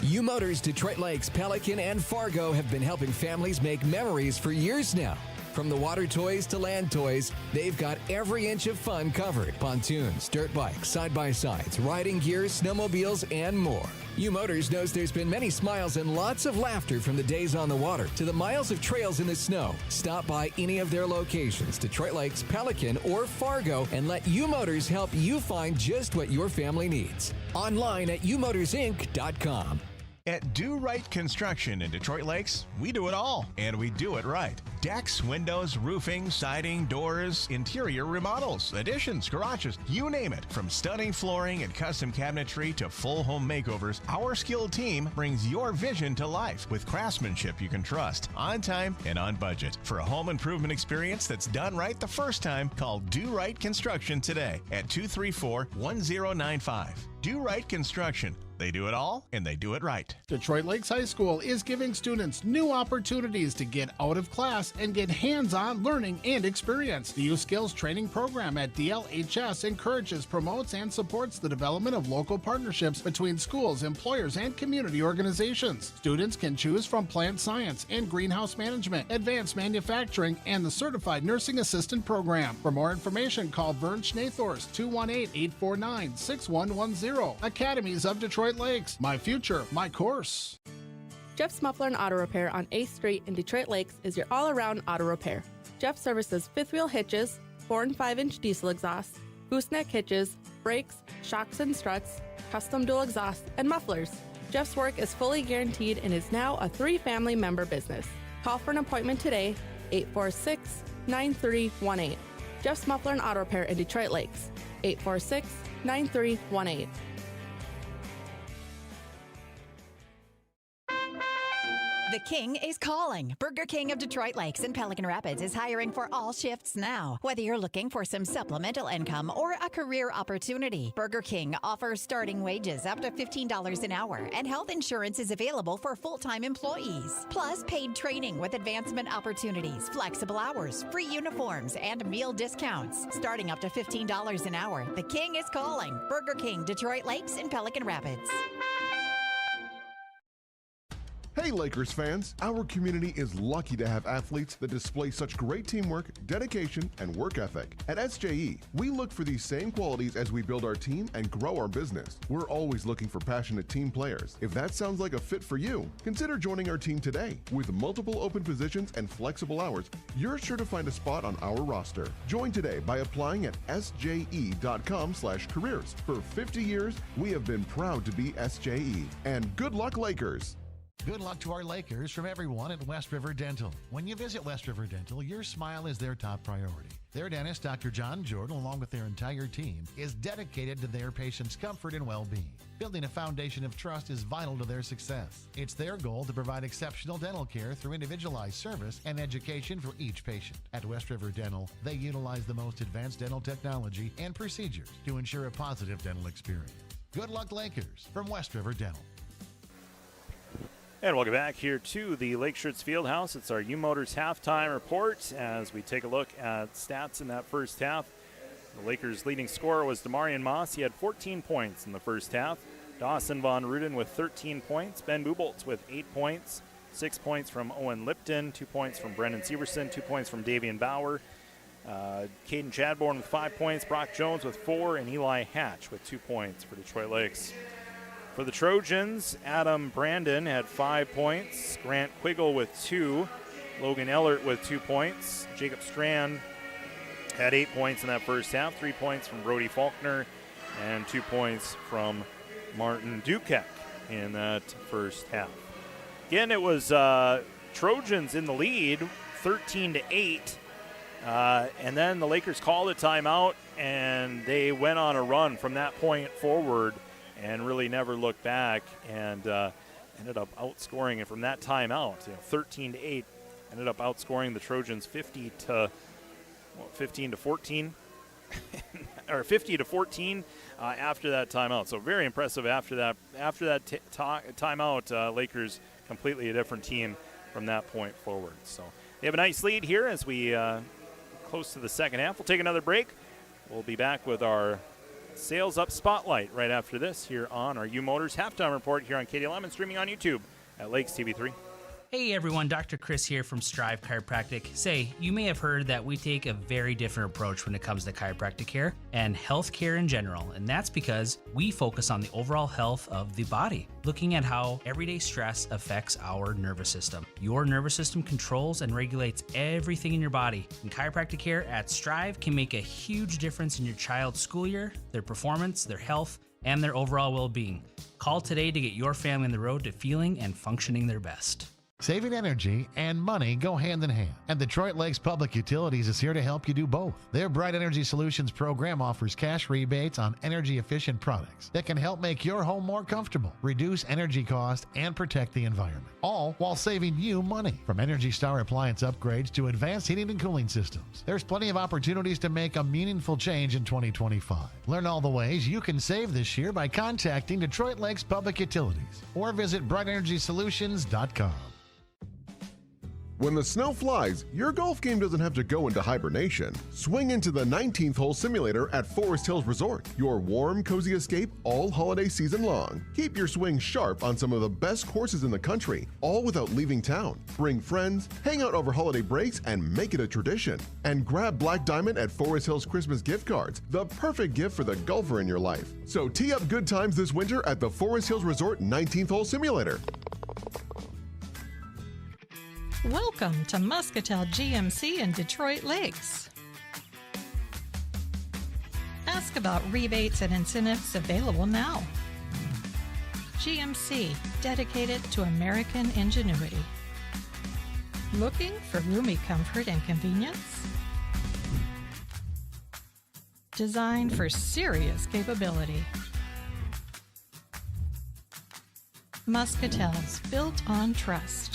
U Motors Detroit Lakes, Pelican, and Fargo have been helping families make memories for years now. From the water toys to land toys, they've got every inch of fun covered. Pontoons, dirt bikes, side-by-sides, riding gear, snowmobiles, and more. U Motors knows there's been many smiles and lots of laughter from the days on the water to the miles of trails in the snow. Stop by any of their locations, Detroit Lakes, Pelican, or Fargo, and let U Motors help you find just what your family needs. Online at umotorsinc.com. At Do Right Construction in Detroit Lakes, we do it all, and we do it right. Decks, windows, roofing, siding, doors, interior remodels, additions, garages, you name it. From stunning flooring and custom cabinetry to full home makeovers, our skilled team brings your vision to life with craftsmanship you can trust, on time and on budget. For a home improvement experience that's done right the first time, call Do Right Construction today at 234-1095. Do Right Construction. They do it all, and they do it right. Detroit Lakes High School is giving students new opportunities to get out of class and get hands-on learning and experience. The Youth Skills Training Program at DLHS encourages, promotes, and supports the development of local partnerships between schools, employers, and community organizations. Students can choose from plant science and greenhouse management, advanced manufacturing, and the Certified Nursing Assistant Program. For more information, call Vern Schnathorst, 218-849-6110. Academies of Detroit Lakes. My future, my course. Jeff's Muffler and Auto Repair on 8th Street in Detroit Lakes is your all-around auto repair. Jeff services fifth wheel hitches, 4 and 5-inch diesel exhausts, gooseneck hitches, brakes, shocks and struts, custom dual exhausts, and mufflers. Jeff's work is fully guaranteed and is now a 3-family member business. Call for an appointment today, 846-9318. Jeff's Muffler and Auto Repair in Detroit Lakes, 846-9318. The King is calling. Burger King of Detroit Lakes and Pelican Rapids is hiring for all shifts now. Whether you're looking for some supplemental income or a career opportunity, Burger King offers starting wages up to $15 an hour, and health insurance is available for full-time employees. Plus, paid training with advancement opportunities, flexible hours, free uniforms, and meal discounts. Starting up to $15 an hour, The King is calling. Burger King, Detroit Lakes and Pelican Rapids. Hey Lakers fans, our community is lucky to have athletes that display such great teamwork, dedication, and work ethic. At SJE, we look for these same qualities as we build our team and grow our business. We're always looking for passionate team players. If that sounds like a fit for you, consider joining our team today. With multiple open positions and flexible hours, you're sure to find a spot on our roster. Join today by applying at sje.com/careers. For 50 years, we have been proud to be SJE. And good luck, Lakers! Good luck to our Lakers from everyone at West River Dental. When you visit West River Dental, your smile is their top priority. Their dentist, Dr. John Jordan, along with their entire team, is dedicated to their patients' comfort and well-being. Building a foundation of trust is vital to their success. It's their goal to provide exceptional dental care through individualized service and education for each patient. At West River Dental, they utilize the most advanced dental technology and procedures to ensure a positive dental experience. Good luck, Lakers, from West River Dental. And welcome back here to the Lake Shirts Fieldhouse. It's our U Motors halftime report as we take a look at stats in that first half. The Lakers' leading scorer was Demarion Moss. He had 14 points in the first half. Dawson Von Ruden with 13 points. Ben Buboltz with 8 points. 6 points from Owen Lipton. 2 points from Brendan Severson. 2 points from Davian Bauer. Caden Chadbourne with 5 points. Brock Jones with 4. And Eli Hatch with 2 points for Detroit Lakes. For the Trojans, Adam Brandon had 5 points. Grant Quiggle with 2. Logan Ellert with 2 points. Jacob Strand had 8 points in that first half. 3 points from Brody Faulkner and 2 points from Martin Dukek in that first half. Again, it was Trojans in the lead, 13-8. And then the Lakers called a timeout, and they went on a run from that point forward and really never looked back, and ended up outscoring it from that timeout. 13-8, ended up outscoring the Trojans 15 to 14, or 50-14 after that timeout. So very impressive after that. After that timeout, Lakers completely a different team from that point forward. So they have a nice lead here as we close to the second half. We'll take another break. We'll be back with our Sales Up Spotlight right after this here on our U Motors Halftime Report here on KDLM and streaming on YouTube at Lakes TV3. Hey everyone, Dr. Chris here from Strive Chiropractic. Say, you may have heard that we take a very different approach when it comes to chiropractic care and health care in general, and that's because we focus on the overall health of the body, looking at how everyday stress affects our nervous system. Your nervous system controls and regulates everything in your body, and chiropractic care at Strive can make a huge difference in your child's school year, their performance, their health, and their overall well-being. Call today to get your family on the road to feeling and functioning their best. Saving energy and money go hand in hand, and Detroit Lakes Public Utilities is here to help you do both. Their Bright Energy Solutions program offers cash rebates on energy-efficient products that can help make your home more comfortable, reduce energy costs, and protect the environment, all while saving you money. From Energy Star appliance upgrades to advanced heating and cooling systems, there's plenty of opportunities to make a meaningful change in 2025. Learn all the ways you can save this year by contacting Detroit Lakes Public Utilities or visit BrightEnergySolutions.com. When the snow flies, your golf game doesn't have to go into hibernation. Swing into the 19th hole simulator at Forest Hills Resort, your warm, cozy escape all holiday season long. Keep your swing sharp on some of the best courses in the country, all without leaving town. Bring friends, hang out over holiday breaks, and make it a tradition. And grab Black Diamond at Forest Hills Christmas gift cards, the perfect gift for the golfer in your life. So tee up good times this winter at the Forest Hills Resort 19th hole simulator. Welcome to Muscatel GMC in Detroit Lakes. Ask about rebates and incentives available now. GMC, dedicated to American ingenuity. Looking for roomy comfort and convenience? Designed for serious capability. Muscatel's built on trust.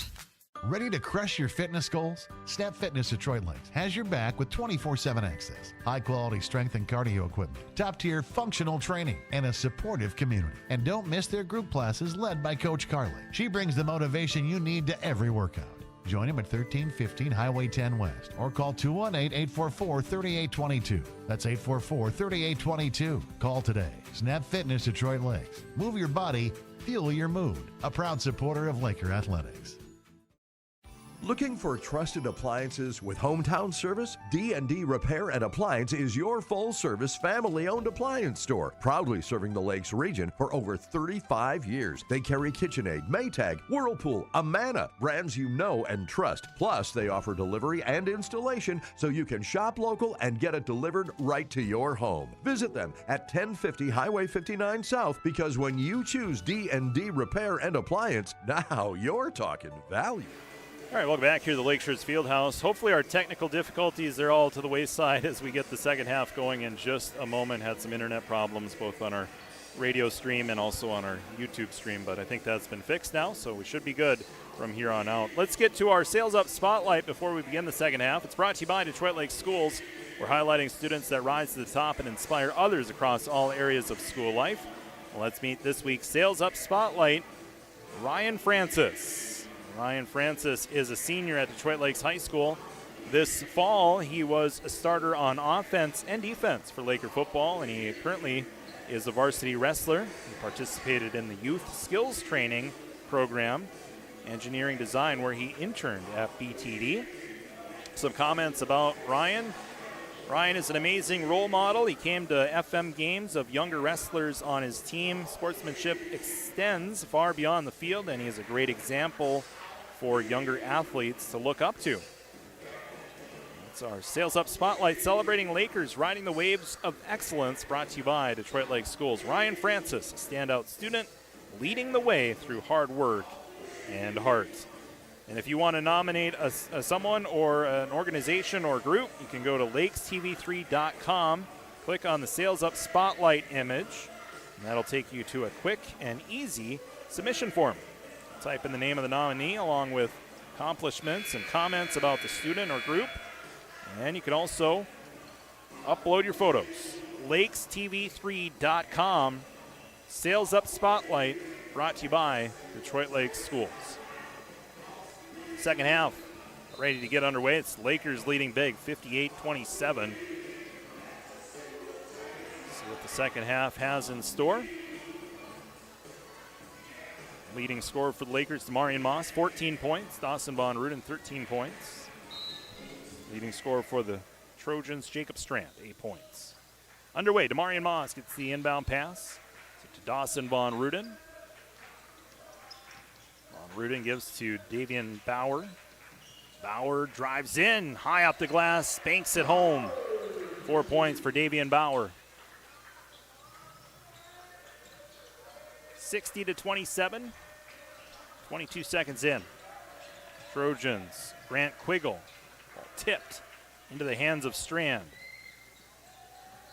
Ready to crush your fitness goals? Snap Fitness Detroit Lakes has your back with 24/7 access, high-quality strength and cardio equipment, top-tier functional training, and a supportive community. And don't miss their group classes led by Coach Carly. She brings the motivation you need to every workout. Join him at 1315 Highway 10 West or call 218-844-3822. That's 844-3822. Call today. Snap Fitness Detroit Lakes. Move your body, fuel your mood. A proud supporter of Laker Athletics. Looking for trusted appliances with hometown service? D&D Repair and Appliance is your full-service, family-owned appliance store, proudly serving the Lakes region for over 35 years. They carry KitchenAid, Maytag, Whirlpool, Amana, brands you know and trust. Plus, they offer delivery and installation so you can shop local and get it delivered right to your home. Visit them at 1050 Highway 59 South, because when you choose D&D Repair and Appliance, now you're talking value. All right, welcome back here to the Lakeshores Fieldhouse. Hopefully our technical difficulties are all to the wayside as we get the second half going in just a moment. Had some internet problems both on our radio stream and also on our YouTube stream, but I think that's been fixed now, so we should be good from here on out. Let's get to our Sales Up Spotlight before we begin the second half. It's brought to you by Detroit Lakes Schools. We're highlighting students that rise to the top and inspire others across all areas of school life. Well, let's meet this week's Sales Up Spotlight, Ryan Francis. Ryan Francis is a senior at Detroit Lakes High School. This fall, he was a starter on offense and defense for Laker football, and he currently is a varsity wrestler. He participated in the youth skills training program, engineering design, where he interned at BTD. Some comments about Ryan. Ryan is an amazing role model. He came to FM games of younger wrestlers on his team. Sportsmanship extends far beyond the field, and he is a great example for younger athletes to look up to. That's our Sales Up Spotlight, celebrating Lakers riding the waves of excellence, brought to you by Detroit Lakes Schools. Ryan Francis, a standout student, leading the way through hard work and heart. And if you want to nominate someone or an organization or group, you can go to lakestv3.com, click on the Sales Up Spotlight image, and that'll take you to a quick and easy submission form. Type in the name of the nominee along with accomplishments and comments about the student or group, and you can also upload your photos. lakestv3.com, Sales Up Spotlight, brought to you by Detroit Lakes Schools. Second half ready to get underway. It's Lakers leading big, 58-27. See what the second half has in store. Leading scorer for the Lakers, Demarion Moss, 14 points. Dawson Von Ruden, 13 points. Leading scorer for the Trojans, Jacob Strand, 8 points. Underway, Demarion Moss gets the inbound pass to Dawson Von Ruden. Rudin gives to Davian Bauer. Bauer drives in, high up the glass, banks it home. 4 points for Davian Bauer. 60-27. 22 seconds in. Trojans, Grant Quiggle, ball tipped into the hands of Strand.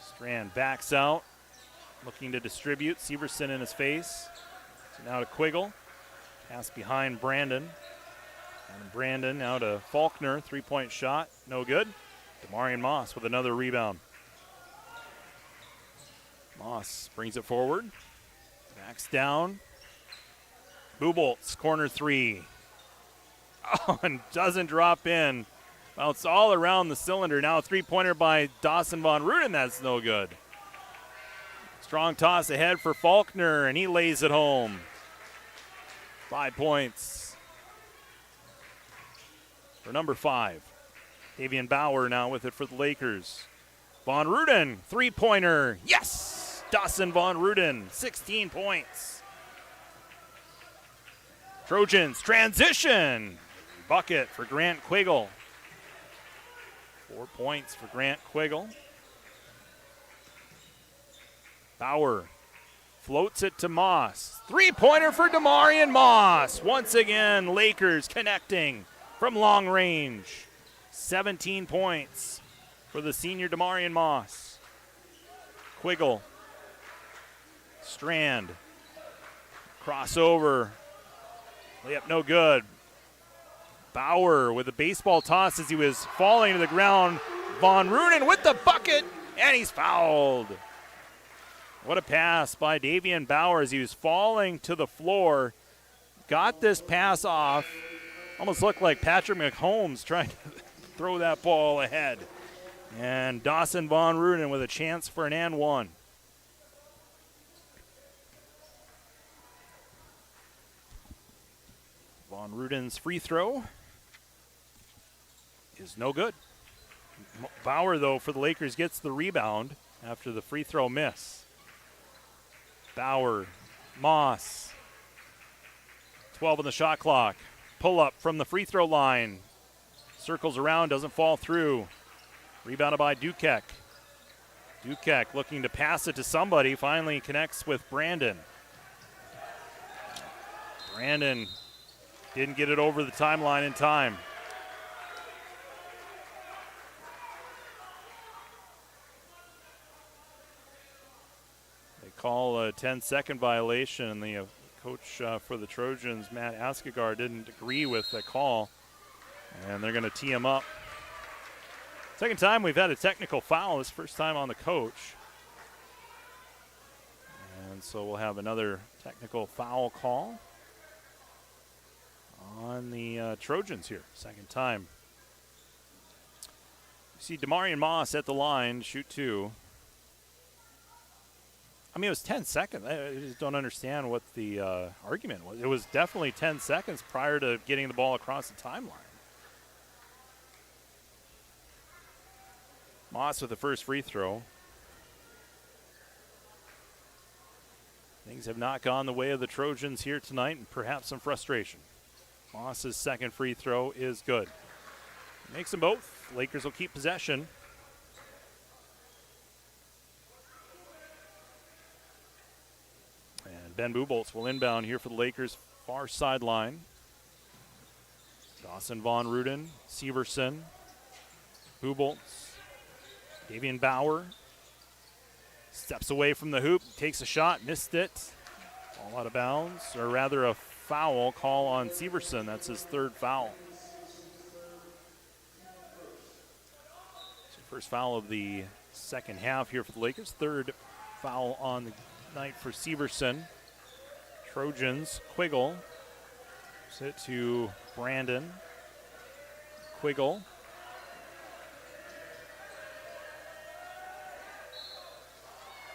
Strand backs out, looking to distribute. Severson in his face. So now to Quiggle. Pass behind Brandon. And Brandon now to Faulkner. 3-point shot, no good. Demarion Moss with another rebound. Moss brings it forward. Backs down. Buboltz, corner three. Oh, and doesn't drop in. Well, it's all around the cylinder. Now a three-pointer by Dawson Von Ruden. That's no good. Strong toss ahead for Faulkner, and he lays it home. 5 points for number 5. Davian Bauer now with it for the Lakers. Von Ruden, three-pointer. Yes! Dawson Von Ruden, 16 points. Trojans, transition. Bucket for Grant Quiggle. 4 points for Grant Quiggle. Bauer floats it to Moss. Three-pointer for Demarion Moss. Once again, Lakers connecting from long range. 17 points for the senior Demarion Moss. Quiggle. Strand. Crossover. Layup no good. Bauer with a baseball toss as he was falling to the ground. Von Ruden with the bucket, and he's fouled. What a pass by Davian Bauer as he was falling to the floor. Got this pass off. Almost looked like Patrick McHolmes trying to throw that ball ahead. And Dawson Von Ruden with a chance for an and one. Von Ruden's free throw is no good. Bauer, though, for the Lakers gets the rebound after the free throw miss. Bauer, Moss, 12 on the shot clock. Pull up from the free throw line. Circles around, doesn't fall through. Rebounded by Dukek. Dukek looking to pass it to somebody, finally connects with Brandon. Brandon didn't get it over the timeline in time. They call a 10-second violation, and the coach for the Trojans, Matt Askegar, didn't agree with the call, and they're going to tee him up. Second time we've had a technical foul. This first time on the coach. And so we'll have another technical foul call on the Trojans here. Second time. You see Demarion Moss at the line, shoot two. I mean, it was 10 seconds. I just don't understand what the argument was. It was definitely 10 seconds prior to getting the ball across the timeline. Moss with the first free throw. Things have not gone the way of the Trojans here tonight, and perhaps some frustration. Moss's second free throw is good. Makes them both. Lakers will keep possession. And Ben Buboltz will inbound here for the Lakers, far sideline. Dawson Von Ruden, Severson, Buboltz. Davian Bauer steps away from the hoop, takes a shot, missed it. Ball out of bounds, or rather a foul call on Severson. That's his third foul. So first foul of the second half here for the Lakers. Third foul on the night for Severson. Trojans, Quiggle. Sit to Brandon. Quiggle.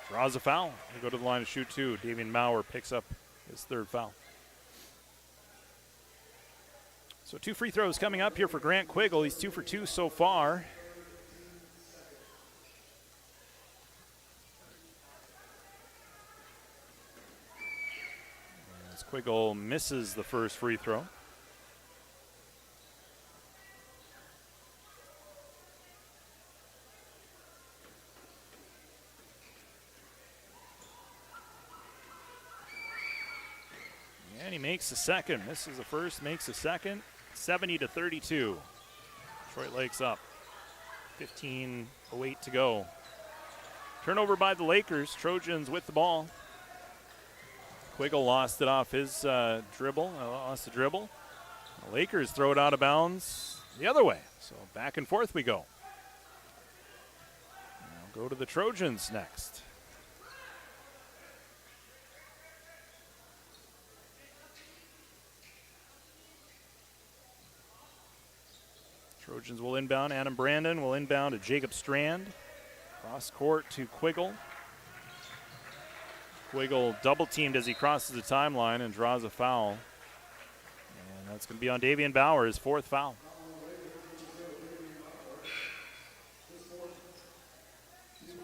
Draws a foul. They go to the line to shoot two. Davian Bauer picks up his third foul. So 2 free throws coming up here for Grant Quiggle. He's 2 for 2 so far. As Quiggle misses the first free throw. makes the second, misses the first, makes the second. 70-32. Detroit Lakes up. 15:08 to go. Turnover by the Lakers. Trojans with the ball. Quiggle lost it off his dribble. Lost the dribble. The Lakers throw it out of bounds the other way. So back and forth we go. Now go to the Trojans next. Trojans will inbound. Adam Brandon will inbound to Jacob Strand. Cross court to Quiggle. Quiggle double teamed as he crosses the timeline and draws a foul. And that's going to be on Davian Bauer, his fourth foul.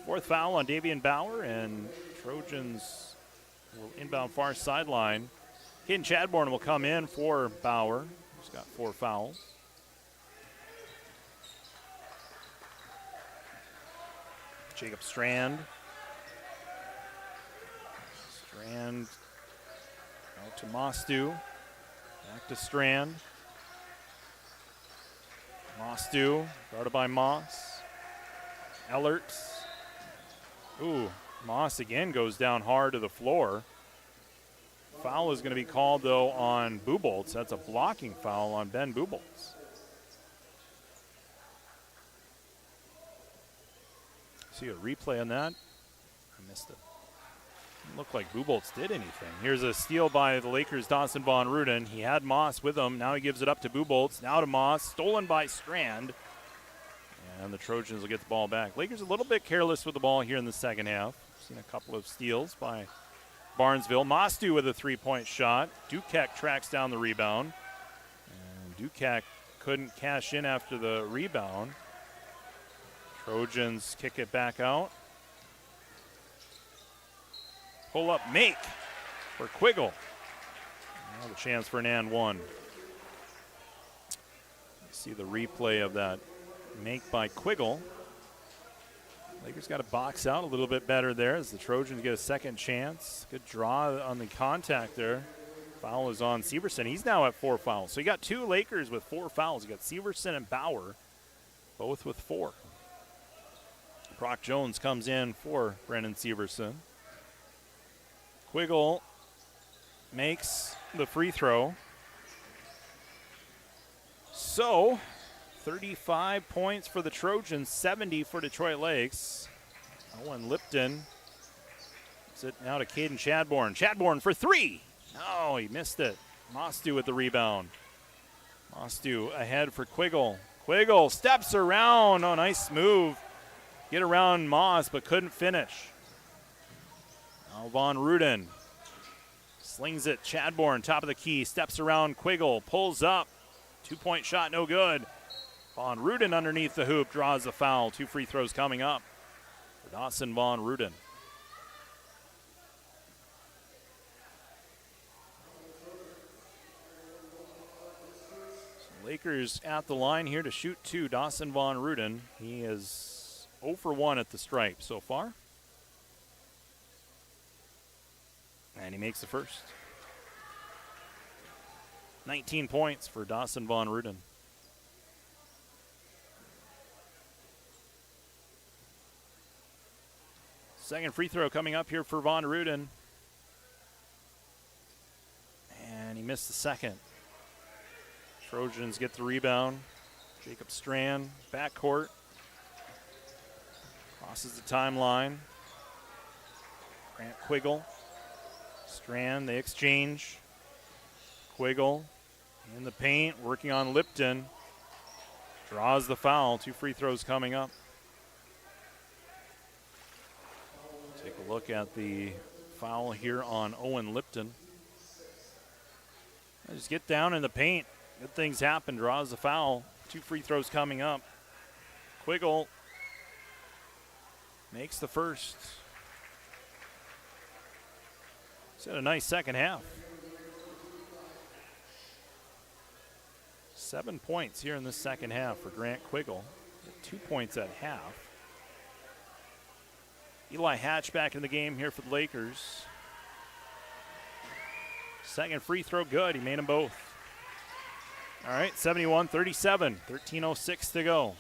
Fourth foul on Davian Bauer, and Trojans will inbound far sideline. Caden Chadbourne will come in for Bauer, who's got 4 fouls. Jacob Strand. Strand out to Mostu. Back to Strand. Mostu guarded by Moss. Ellerts. Ooh, Moss again goes down hard to the floor. Foul is going to be called, though, on Buboltz. That's a blocking foul on Ben Buboltz. See a replay on that? I missed it. Didn't look like Buboltz did anything. Here's a steal by the Lakers' Dawson Von Ruden. He had Moss with him. Now he gives it up to Buboltz. Now to Moss. Stolen by Strand. And the Trojans will get the ball back. Lakers a little bit careless with the ball here in the second half. Seen a couple of steals by Barnesville. Mostu with a 3-point shot. Dukak tracks down the rebound. And Dukak couldn't cash in after the rebound. Trojans kick it back out. Pull up make for Quiggle. Now the chance for an and one. See the replay of that make by Quiggle. Lakers got to box out a little bit better there as the Trojans get a second chance. Good draw on the contact there. Foul is on Severson. He's now at 4 fouls. So you got 2 Lakers with 4 fouls. You got Severson and Bauer, both with 4. Brock Jones comes in for Brendan Severson. Quiggle makes the free throw. So, 35 points for the Trojans, 70 for Detroit Lakes. Owen Lipton gives it now to Caden Chadbourne. Chadbourne for 3. Oh, he missed it. Mostu with the rebound. Mostu ahead for Quiggle. Quiggle steps around. Oh, nice move. Get around Moss, but couldn't finish. Now Von Ruden slings it. Chadbourne, top of the key, steps around Quiggle, pulls up. 2-point shot, no good. Von Ruden underneath the hoop draws a foul. 2 free throws coming up for Dawson Von Ruden. So Lakers at the line here to shoot 2. Dawson Von Ruden. He is 0 for 1 at the stripe so far. And he makes the first. 19 points for Dawson Von Ruden. Second free throw coming up here for Von Ruden. And he missed the second. Trojans get the rebound. Jacob Strand, backcourt. Crosses the timeline. Grant Quiggle. Strand, they exchange. Quiggle in the paint, working on Lipton. Draws the foul. 2 free throws coming up. Take a look at the foul here on Owen Lipton. Just get down in the paint. Good things happen. Draws the foul. 2 free throws coming up. Quiggle makes the first. He's had a nice second half. 7 points here in the second half for Grant Quiggle. 2 points at half. Eli Hatch back in the game here for the Lakers. Second free throw good. He made them both. All right, 71-37. 13:06 to go.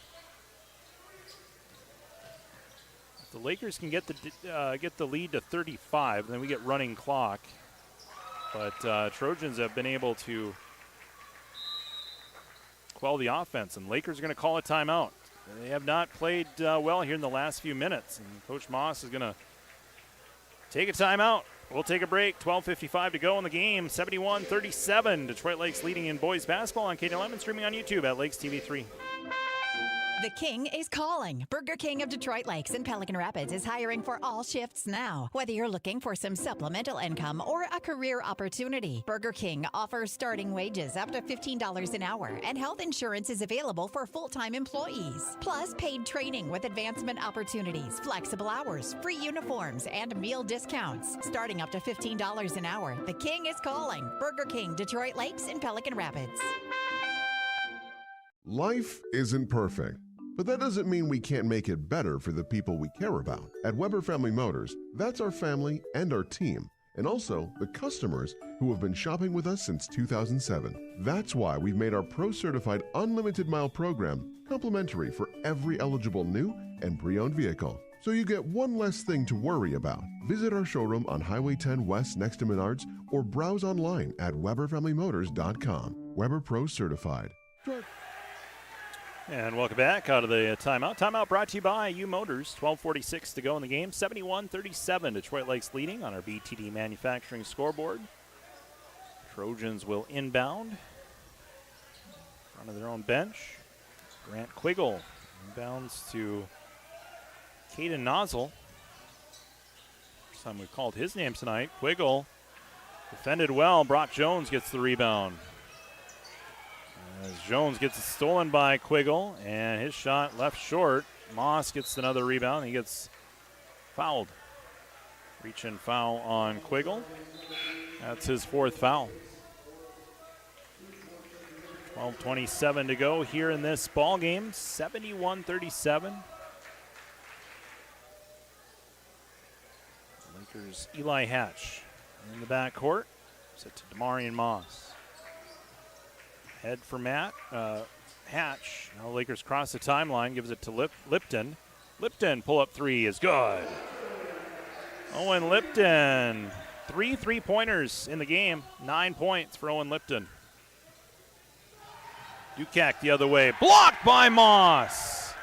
If the Lakers can get the lead to 35, then we get running clock. But Trojans have been able to quell the offense, and Lakers are going to call a timeout. They have not played well here in the last few minutes, and Coach Moss is going to take a timeout. We'll take a break. 12:55 to go in the game. 71-37. Detroit Lakes leading in boys basketball on KDLM, streaming on YouTube at Lakes TV3. The King is calling. Burger King of Detroit Lakes and Pelican Rapids is hiring for all shifts now. Whether you're looking for some supplemental income or a career opportunity, Burger King offers starting wages up to $15 an hour, and health insurance is available for full-time employees. Plus, paid training with advancement opportunities, flexible hours, free uniforms, and meal discounts. Starting up to $15 an hour, The King is calling. Burger King, Detroit Lakes and Pelican Rapids. Life isn't perfect, but that doesn't mean we can't make it better for the people we care about. At Weber Family Motors, that's our family and our team, and also the customers who have been shopping with us since 2007. That's why we've made our Pro-Certified Unlimited Mile program complimentary for every eligible new and pre-owned vehicle. So you get one less thing to worry about. Visit our showroom on Highway 10 West next to Menards or browse online at WeberFamilyMotors.com. Weber Pro Certified. And welcome back out of the timeout. Timeout brought to you by U Motors. 12:46 to go in the game. 71-37. Detroit Lakes leading on our BTD Manufacturing scoreboard. Trojans will inbound. In front of their own bench. Grant Quiggle inbounds to Caden Nozzle. First time we've called his name tonight. Quiggle defended well. Brock Jones gets the rebound. As Jones gets it stolen by Quiggle, and his shot left short. Moss gets another rebound. He gets fouled. Reach and foul on Quiggle. That's his fourth foul. 12:27 to go here in this ball game. 71-37. Lakers' Eli Hatch in the backcourt. Set to Demarion Moss. Head for Hatch. Now Lakers cross the timeline, gives it to Lipton. Lipton pull-up three is good. Owen Lipton, 3 3-pointers in the game. 9 points for Owen Lipton. Dukak the other way, blocked by Moss.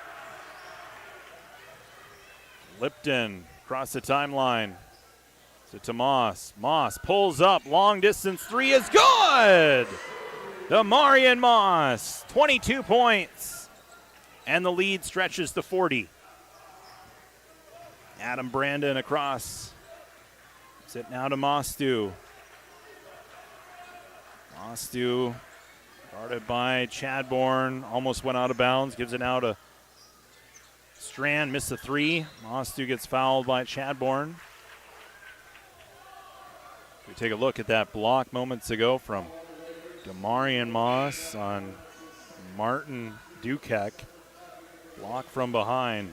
Lipton across the timeline. To Moss. Moss pulls up, long distance three is good. Demarion Moss, 22 points, and the lead stretches to 40. Adam Brandon across. Sit now to Mostu. Mostu, guarded by Chadbourne, almost went out of bounds, gives it now to Strand, missed the three. Mostu gets fouled by Chadbourne. We take a look at that block moments ago from Demarion Moss on Martin Dukak. Block from behind.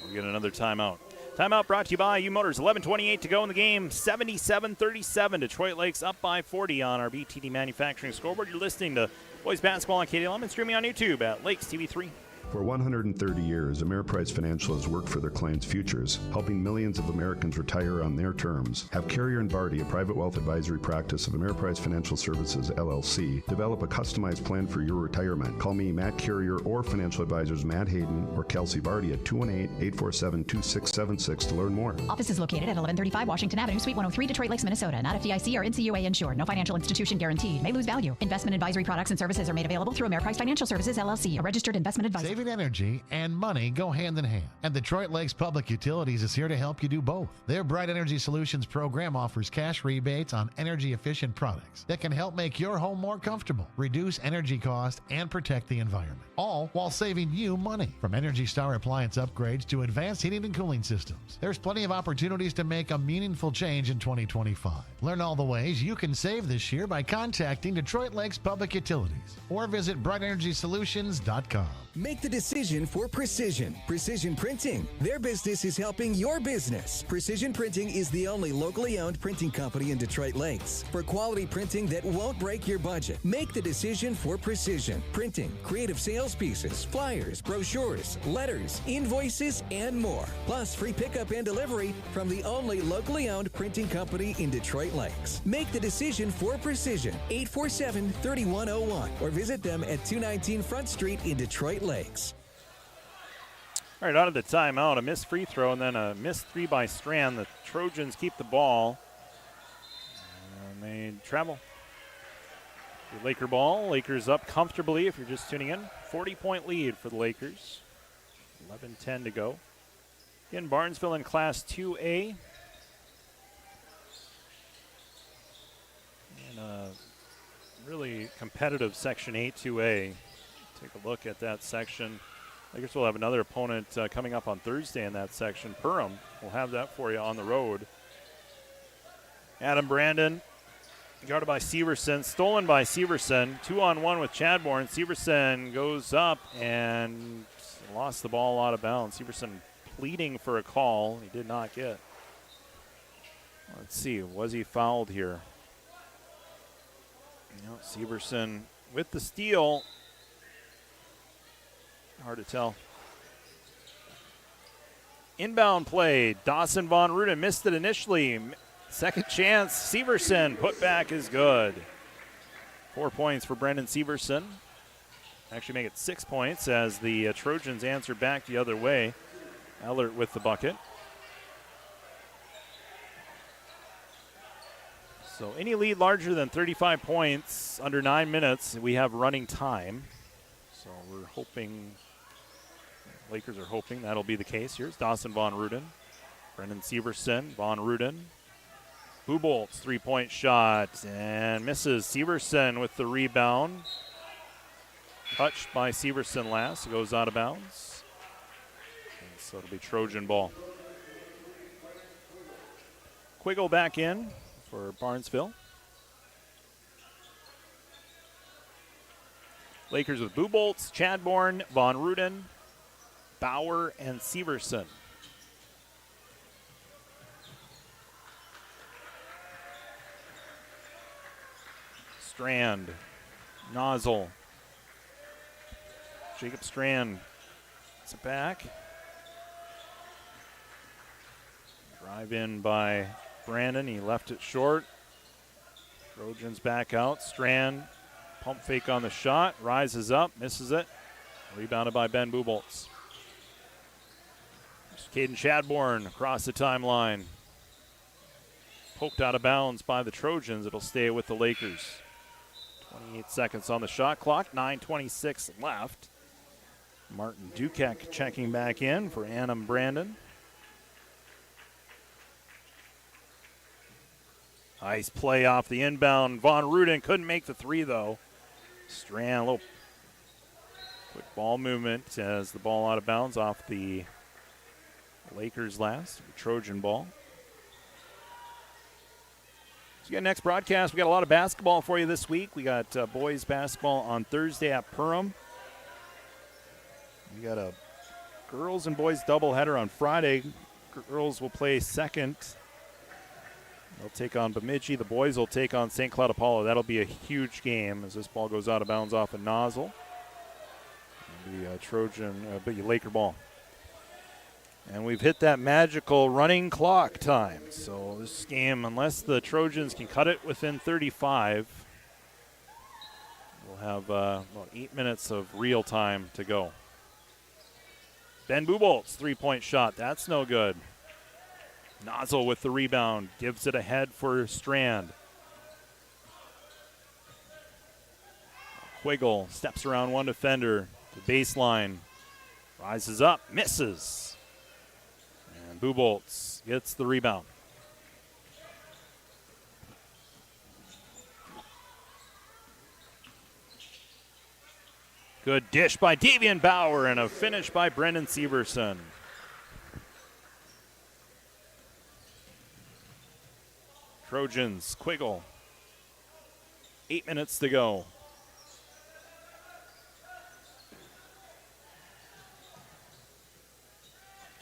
We get another timeout. Timeout brought to you by U Motors. 11:28 to go in the game. 77-37. Detroit Lakes up by 40 on our BTD Manufacturing scoreboard. You're listening to boys basketball on KDLM and streaming on YouTube at Lakes TV3. For 130 years, Ameriprise Financial has worked for their clients' futures, helping millions of Americans retire on their terms. Have Carrier and Barty, a private wealth advisory practice of Ameriprise Financial Services, LLC, develop a customized plan for your retirement. Call me, Matt Carrier, or financial advisors Matt Hayden or Kelsey Barty at 218-847-2676 to learn more. Office is located at 1135 Washington Avenue, Suite 103, Detroit Lakes, Minnesota. Not FDIC or NCUA insured. No financial institution guaranteed. May lose value. Investment advisory products and services are made available through Ameriprise Financial Services, LLC, a registered investment advisor. Saving energy and money go hand in hand, and Detroit Lakes Public Utilities is here to help you do both. Their Bright Energy Solutions program offers cash rebates on energy-efficient products that can help make your home more comfortable, reduce energy costs, and protect the environment, all while saving you money. From Energy Star appliance upgrades to advanced heating and cooling systems, there's plenty of opportunities to make a meaningful change in 2025. Learn all the ways you can save this year by contacting Detroit Lakes Public Utilities or visit BrightEnergySolutions.com. Make the the decision for precision. Precision Printing. Their business is helping your business. Precision Printing is the only locally owned printing company in Detroit Lakes. For quality printing that won't break your budget, make the decision for Precision Printing. Creative sales pieces, flyers, brochures, letters, invoices, and more. Plus free pickup and delivery from the only locally owned printing company in Detroit Lakes. Make the decision for Precision. 847-3101 or visit them at 219 Front Street in Detroit Lakes. All right, out of the timeout, a missed free throw and then a missed three by Strand. The Trojans keep the ball. And they travel. The Laker ball. Lakers up comfortably if you're just tuning in. 40-point lead for the Lakers. 11:10 to go. Again, Barnesville in Class 2A. And a really competitive Section 8-2A. Take a look at that section. Lakers will have another opponent coming up on Thursday in that section. Perham will have that for you on the road. Adam Brandon, guarded by Severson, stolen by Severson. 2-on-1 with Chadbourne. Severson goes up and lost the ball out of bounds. Severson pleading for a call. He did not get. Let's see, was he fouled here? No, Severson with the steal. Hard to tell. Inbound play. Dawson Von Ruden missed it initially. Second chance. Severson. Put back is good. 4 points for Brendan Severson. Actually make it 6 points as the Trojans answer back the other way. Ellert with the bucket. So any lead larger than 35 points under 9 minutes, we have running time. So we're hoping, Lakers are hoping that'll be the case. Here's Dawson Von Ruden. Brendan Severson, Von Ruden. Bubolt's three-point shot and misses. Severson with the rebound. Touched by Severson last. It goes out of bounds. And so it'll be Trojan ball. Quiggle back in for Barnesville. Lakers with Buboltz, Chadbourne, Von Ruden, Bauer, and Severson. Strand, Nozzle, Jacob Strand, it's it back. Drive in by Brandon, he left it short. Trojans back out, Strand, pump fake on the shot, rises up, misses it. Rebounded by Ben Buboltz. Caden Chadbourne across the timeline. Poked out of bounds by the Trojans. It'll stay with the Lakers. 28 seconds on the shot clock, 9:26 left. Martin Dukek checking back in for Annam Brandon. Nice play off the inbound. Von Ruden couldn't make the three, though. Strand, a little quick ball movement as the ball out of bounds off the Lakers last. Trojan ball. So, again, next broadcast, we got a lot of basketball for you this week. We got boys basketball on Thursday at Perham. We got a girls and boys doubleheader on Friday. Girls will play second. They'll take on Bemidji. The boys will take on St. Cloud Apollo. That'll be a huge game as this ball goes out of bounds off a nozzle. The Trojan, Laker ball. And we've hit that magical running clock time. So this game, unless the Trojans can cut it within 35, we'll have about 8 minutes of real time to go. Ben Buboltz, three-point shot. That's no good. Nozzle with the rebound. Gives it ahead for Strand. Quiggle steps around one defender. The baseline. Rises up. Misses. And Buboltz gets the rebound. Good dish by Davian Bauer and a finish by Brendan Severson. Trojans, Quiggle. 8 minutes to go.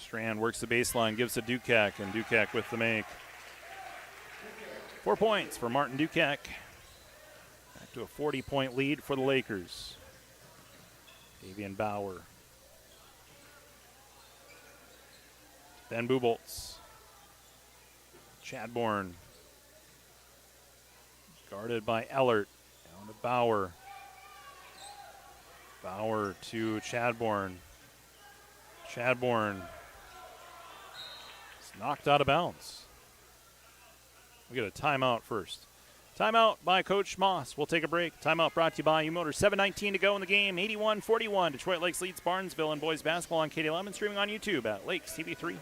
Strand works the baseline, gives to Dukak, and Dukak with the make. 4 points for Martin Dukak. Back to a 40-point lead for the Lakers. Davian Bauer. Ben Buboltz. Chadbourne. Guarded by Ellert. Down to Bauer. Bauer to Chadbourne. Chadbourne. It's knocked out of bounds. We get a timeout first. Timeout by Coach Moss. We'll take a break. Timeout brought to you by U-Motors. 7:19 to go in the game. 81-41. Detroit Lakes leads Barnesville in boys basketball on KDLM and streaming on YouTube at Lakes TV3.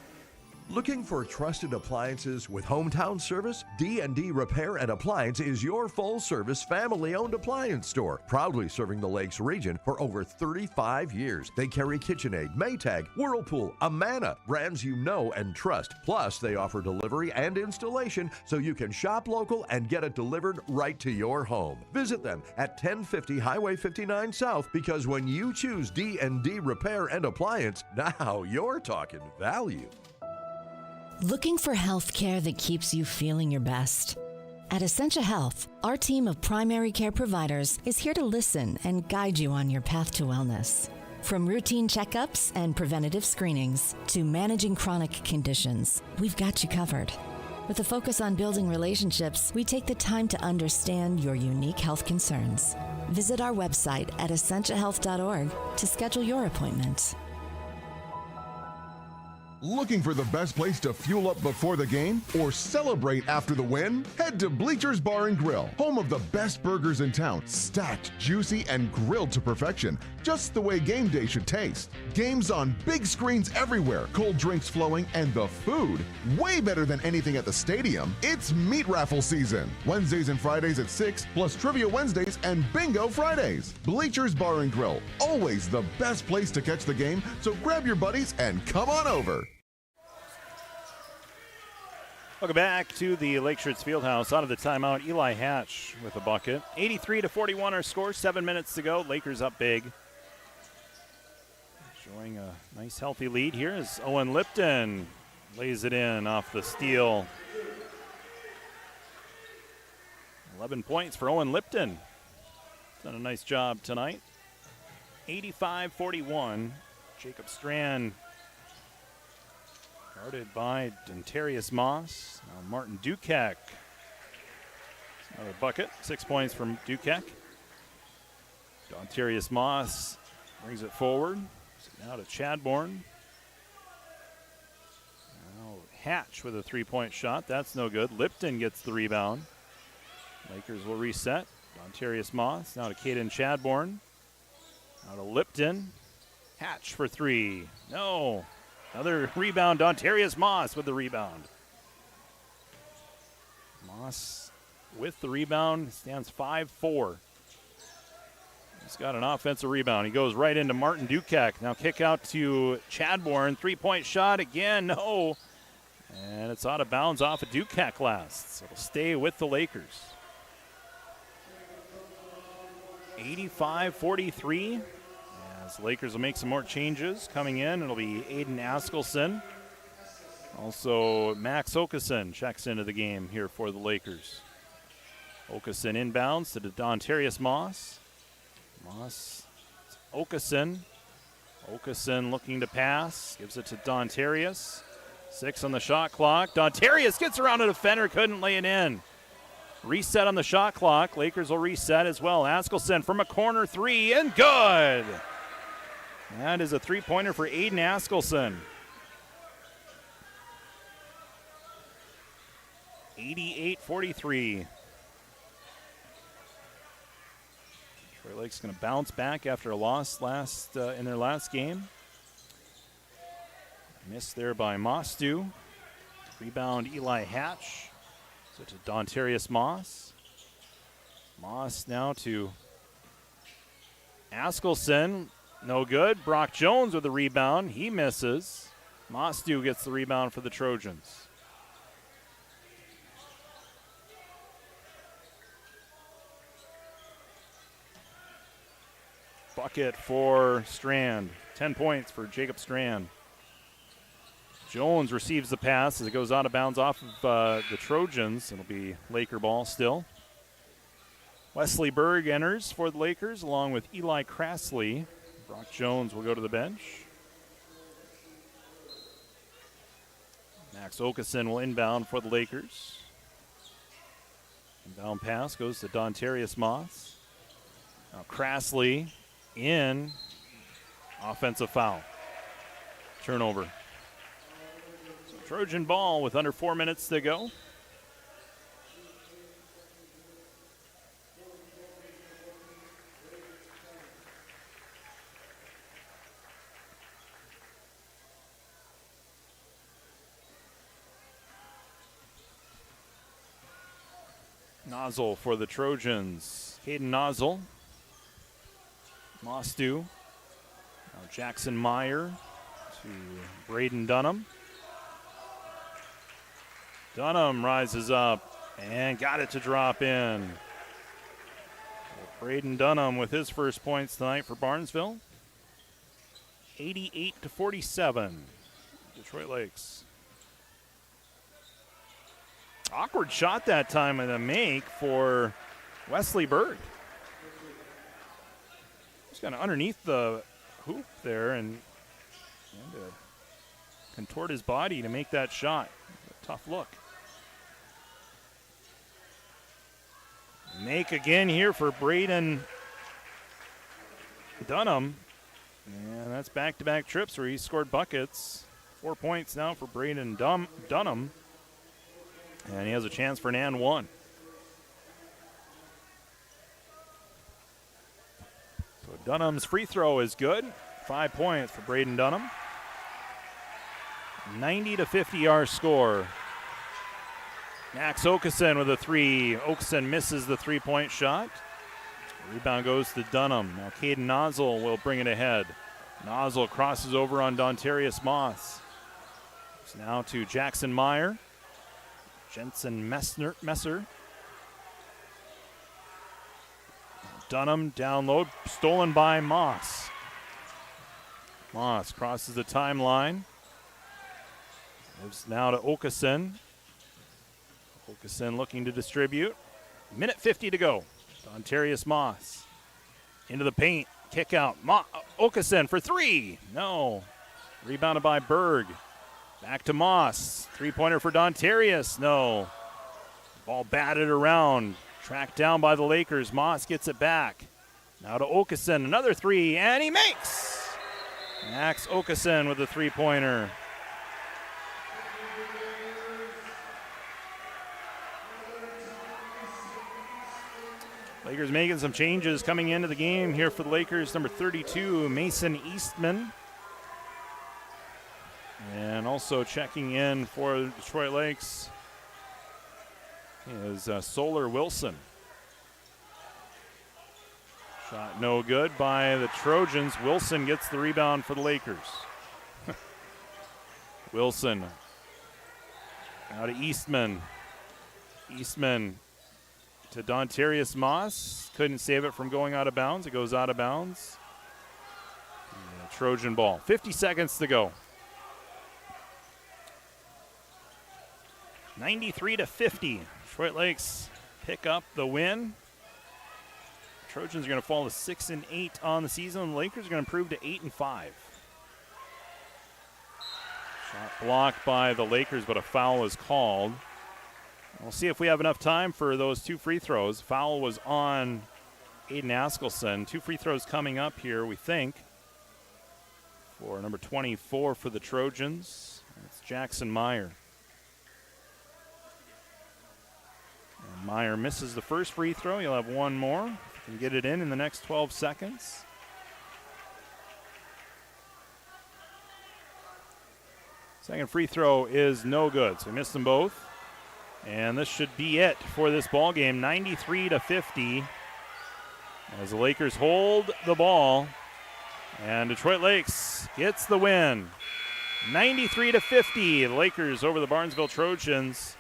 Looking for trusted appliances with hometown service? D&D Repair and Appliance is your full-service family-owned appliance store, proudly serving the Lakes region for over 35 years. They carry KitchenAid, Maytag, Whirlpool, Amana, brands you know and trust. Plus, they offer delivery and installation so you can shop local and get it delivered right to your home. Visit them at 1050 Highway 59 South, because when you choose D&D Repair and Appliance, now you're talking value. Looking for health care that keeps you feeling your best? At Essentia Health, our team of primary care providers is here to listen and guide you on your path to wellness. From routine checkups and preventative screenings to managing chronic conditions, we've got you covered. With a focus on building relationships, we take the time to understand your unique health concerns. Visit our website at essentiahealth.org to schedule your appointment. Looking for the best place to fuel up before the game or celebrate after the win? Head to Bleachers Bar and Grill, home of the best burgers in town, stacked, juicy, and grilled to perfection, just the way game day should taste. Games on big screens everywhere, cold drinks flowing, and the food way better than anything at the stadium. It's meat raffle season. Wednesdays and Fridays at 6, plus Trivia Wednesdays and Bingo Fridays. Bleachers Bar and Grill, always the best place to catch the game, so grab your buddies and come on over. Welcome back to the Lakeshores Fieldhouse. Out of the timeout, Eli Hatch with a bucket. 83-41 our score, 7 minutes to go. Lakers up big. Showing a nice healthy lead here as Owen Lipton lays it in off the steal. 11 points for Owen Lipton. Done a nice job tonight. 85-41. Jacob Strand guarded by Dontarius Moss. Now Martin Dukak. Another bucket. 6 points from Dukak. Dontarius Moss brings it forward. So now to Chadbourne. Now Hatch with a three-point shot. That's no good. Lipton gets the rebound. Lakers will reset. Dontarius Moss. Now to Caden Chadbourne. Now to Lipton. Hatch for three. No. Another rebound, Dontarius Moss with the rebound. Moss with the rebound, stands 5'4". He's got an offensive rebound. He goes right into Martin Dukak. Now kick out to Chadbourne. Three-point shot again, no. And it's out of bounds off of Dukak last. So it'll stay with the Lakers. 85-43. As the Lakers will make some more changes coming in. It'll be Aiden Askelson. Also, Max Okeson checks into the game here for the Lakers. Okeson inbounds to Dontarius Moss. Moss, Okeson. Okeson looking to pass. Gives it to Dontarius. 6 on the shot clock. Dontarius gets around a defender, couldn't lay it in. Reset on the shot clock. Lakers will reset as well. Askelson from a corner three, and good. That is a three-pointer for Aiden Askelson. 88-43. Detroit Lakes going to bounce back after a loss in their last game. Missed there by Mostu. Rebound Eli Hatch. So to Dontarius Moss. Moss now to Askelson. No good. Brock Jones with the rebound. He misses. Mostu gets the rebound for the Trojans. Bucket for Strand. 10 points for Jacob Strand. Jones receives the pass as it goes out of bounds off of the Trojans. It'll be Laker ball still. Wesley Berg enters for the Lakers along with Eli Crassley. Brock Jones will go to the bench. Max Okeson will inbound for the Lakers. Inbound pass goes to Dontarius Moss. Now Crassley in. Offensive foul. Turnover. So Trojan ball with under 4 minutes to go. Nozzle for the Trojans. Caden Nozzle. Mostu. Now Jackson Meyer to Braden Dunham. Dunham rises up and got it to drop in. Braden Dunham with his first points tonight for Barnesville. 88-47. Detroit Lakes. Awkward shot that time and a make for Wesley Berg. He's kind of underneath the hoop there and to contort his body to make that shot. A tough look. Make again here for Braden Dunham. And that's back-to-back trips where he scored buckets. 4 points now for Braden Dunham. And he has a chance for an and one. So Dunham's free throw is good. 5 points for Braden Dunham. 90-50 our score. Max Okeson with a three. Okeson misses the three-point shot. Rebound goes to Dunham. Now Caden Nozzle will bring it ahead. Nozzle crosses over on Dontarius Moss. It's now to Jackson Meyer. Jensen Messer. Dunham down low, stolen by Moss. Moss crosses the timeline. Moves now to Okeson. Okeson looking to distribute. Minute 50 to go. Dontarius Moss into the paint. Kick out. Okeson for three. No. Rebounded by Berg. Back to Moss. Three-pointer for Dontarius. No. Ball batted around. Tracked down by the Lakers. Moss gets it back. Now to Okeson. Another three, and he makes. Max Okeson with a three-pointer. Lakers making some changes coming into the game here for the Lakers. Number 32, Mason Eastman. And also checking in for Detroit Lakes is Solar Wilson. Shot no good by the Trojans. Wilson gets the rebound for the Lakers. Wilson. Now to Eastman. Eastman to Dontarius Moss. Couldn't save it from going out of bounds. It goes out of bounds. Trojan ball. 50 seconds to go. 93-50. Detroit Lakes pick up the win. Trojans are going to fall to 6-8 on the season. The Lakers are going to improve to 8-5. Shot blocked by the Lakers, but a foul is called. We'll see if we have enough time for those two free throws. Foul was on Aiden Askelson. Two free throws coming up here, we think, for number 24 for the Trojans. It's Jackson Meyer. And Meyer misses the first free throw. He'll have one more. If he can get it in the next 12 seconds. Second free throw is no good, so he missed them both. And this should be it for this ball game, 93-50. As the Lakers hold the ball, and Detroit Lakes gets the win, 93-50. The Lakers over the Barnesville Trojans.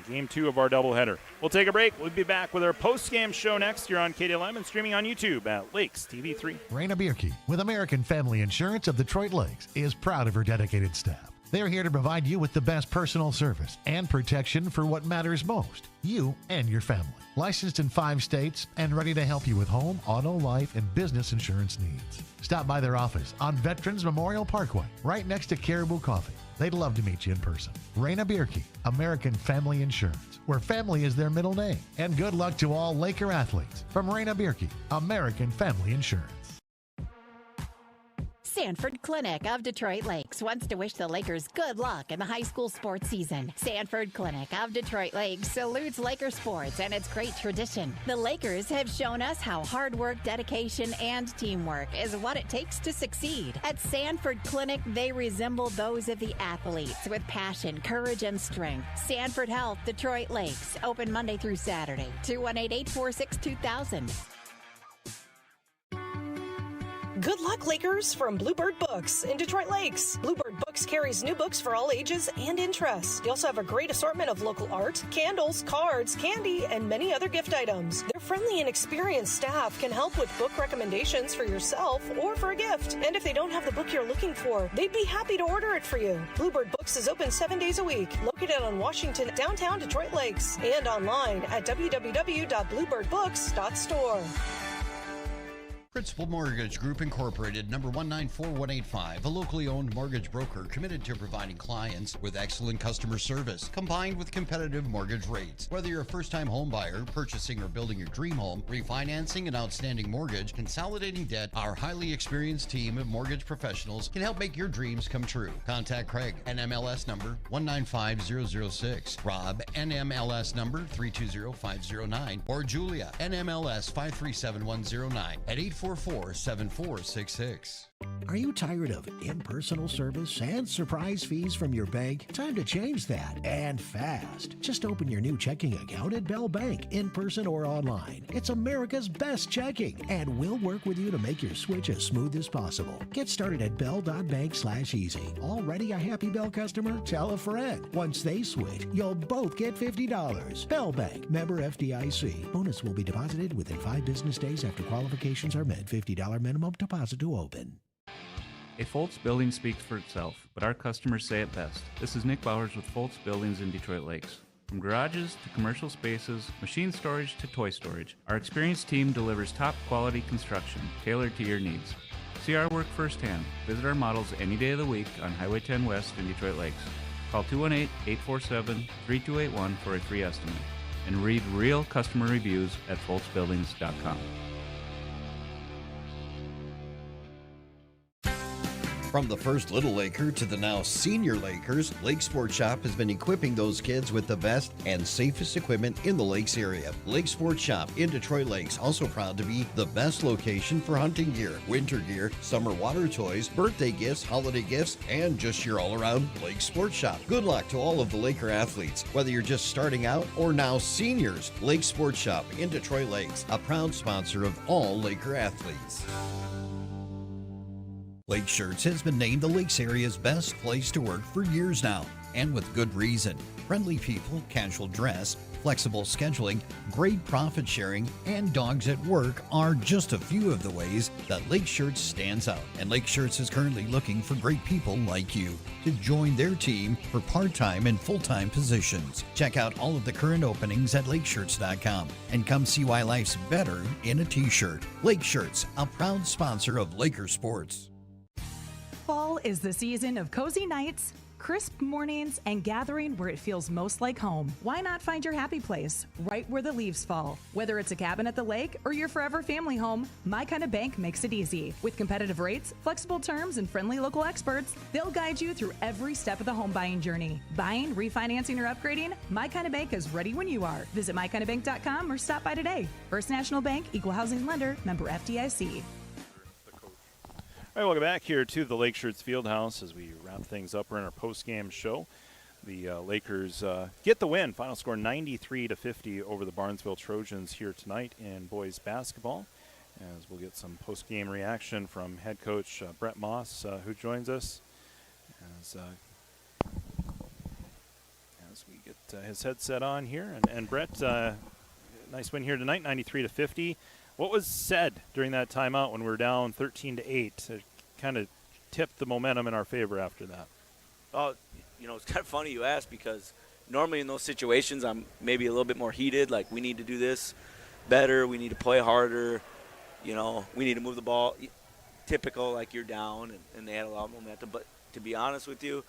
Game 2 of our doubleheader. We'll take a break. We'll be back with our post-game show next year on KDLM and streaming on YouTube at Lakes TV3. Raina Bierke with American Family Insurance of Detroit Lakes is proud of her dedicated staff. They're here to provide you with the best personal service and protection for what matters most, you and your family. Licensed in 5 states and ready to help you with home, auto, life, and business insurance needs. Stop by their office on Veterans Memorial Parkway, right next to Caribou Coffee. They'd love to meet you in person. Raina Bierke, American Family Insurance, where family is their middle name. And good luck to all Laker athletes from Raina Bierke, American Family Insurance. Sanford Clinic of Detroit Lakes wants to wish the Lakers good luck in the high school sports season. Sanford Clinic of Detroit Lakes salutes Laker sports and its great tradition. The Lakers have shown us how hard work, dedication, and teamwork is what it takes to succeed. At Sanford Clinic, they resemble those of the athletes with passion, courage, and strength. Sanford Health, Detroit Lakes, open Monday through Saturday, 218-846-2000. Good luck, Lakers, from Bluebird Books in Detroit Lakes. Bluebird Books carries new books for all ages and interests. They also have a great assortment of local art, candles, cards, candy, and many other gift items. Their friendly and experienced staff can help with book recommendations for yourself or for a gift. And if they don't have the book you're looking for, they'd be happy to order it for you. Bluebird Books is open 7 days a week, located on Washington, downtown Detroit Lakes, and online at www.bluebirdbooks.store. Principal Mortgage Group Incorporated, number 194185, a locally owned mortgage broker committed to providing clients with excellent customer service, combined with competitive mortgage rates. Whether you're a first-time home buyer, purchasing or building your dream home, refinancing an outstanding mortgage, consolidating debt, our highly experienced team of mortgage professionals can help make your dreams come true. Contact Craig, NMLS number 195006, Rob, NMLS number 320509, or Julia, NMLS 537109 at 844-7466. Are you tired of impersonal service and surprise fees from your bank? Time to change that, and fast. Just open your new checking account at Bell Bank, in person or online. It's America's best checking, and we'll work with you to make your switch as smooth as possible. Get started at bell.bank/easy. Already a happy Bell customer? Tell a friend. Once they switch, you'll both get $50. Bell Bank, member FDIC. Bonus will be deposited within 5 business days after qualifications are met. $50 minimum deposit to open. A Foltz building speaks for itself, but our customers say it best. This is Nick Bowers with Foltz Buildings in Detroit Lakes. From garages to commercial spaces, machine storage to toy storage, our experienced team delivers top quality construction tailored to your needs. See our work firsthand. Visit our models any day of the week on Highway 10 West in Detroit Lakes. Call 218-847-3281 for a free estimate. And read real customer reviews at foltzbuildings.com. From the first Little Laker to the now Senior Lakers, Lake Sports Shop has been equipping those kids with the best and safest equipment in the Lakes area. Lake Sports Shop in Detroit Lakes, also proud to be the best location for hunting gear, winter gear, summer water toys, birthday gifts, holiday gifts, and just your all-around Lake Sports Shop. Good luck to all of the Laker athletes, whether you're just starting out or now seniors. Lake Sports Shop in Detroit Lakes, a proud sponsor of all Laker athletes. Lake Shirts has been named the Lakes area's best place to work for years now, and with good reason. Friendly people, casual dress, flexible scheduling, great profit sharing, and dogs at work are just a few of the ways that Lake Shirts stands out. And Lake Shirts is currently looking for great people like you to join their team for part-time and full-time positions. Check out all of the current openings at lakeshirts.com and come see why life's better in a t-shirt. Lake Shirts, a proud sponsor of Laker Sports. Fall is the season of cozy nights, crisp mornings, and gathering where it feels most like home. Why not find your happy place right where the leaves fall? Whether it's a cabin at the lake or your forever family home, My Kind of Bank makes it easy. With competitive rates, flexible terms, and friendly local experts, they'll guide you through every step of the home buying journey. Buying, refinancing, or upgrading, My Kind of Bank is ready when you are. Visit mykindofbank.com or stop by today. First National Bank, Equal Housing Lender, member FDIC. All right, welcome back here to the Lake Shirts Fieldhouse as we wrap things up. We're in our post-game show. The Lakers get the win. Final score 93-50 over the Barnesville Trojans here tonight in boys basketball. As we'll get some post-game reaction from head coach Brett Moss, who joins us as we get his headset on here. And Brett, nice win here tonight, 93-50. What was said during that timeout when we were down 13-8? It kind of tipped the momentum in our favor after that. Oh, it's kind of funny you ask, because normally in those situations I'm maybe a little bit more heated, like we need to do this better, we need to play harder, we need to move the ball. Typical, like you're down, and they had a lot of momentum. But to be honest with you,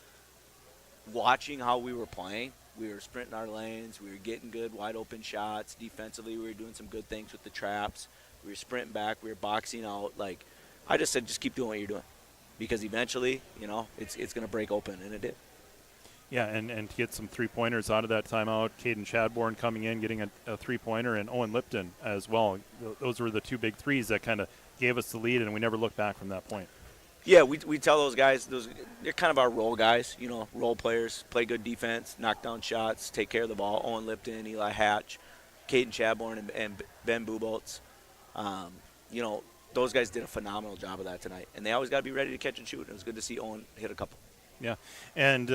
watching how we were playing, we were sprinting our lanes, we were getting good wide open shots. Defensively, we were doing some good things with the traps. We were sprinting back, we were boxing out. Like, I just said, just keep doing what you're doing, because eventually, it's going to break open, and it did. Yeah, and to get some three-pointers out of that timeout, Caden Chadbourne coming in, getting a three-pointer, and Owen Lipton as well. Those were the two big threes that kind of gave us the lead, and we never looked back from that point. Yeah, we tell those guys, they're kind of our role guys, role players, play good defense, knock down shots, take care of the ball. Owen Lipton, Eli Hatch, Caden Chadbourne, and Ben Buboltz. Those guys did a phenomenal job of that tonight, and they always got to be ready to catch and shoot. It was good to see Owen hit a couple. Yeah, and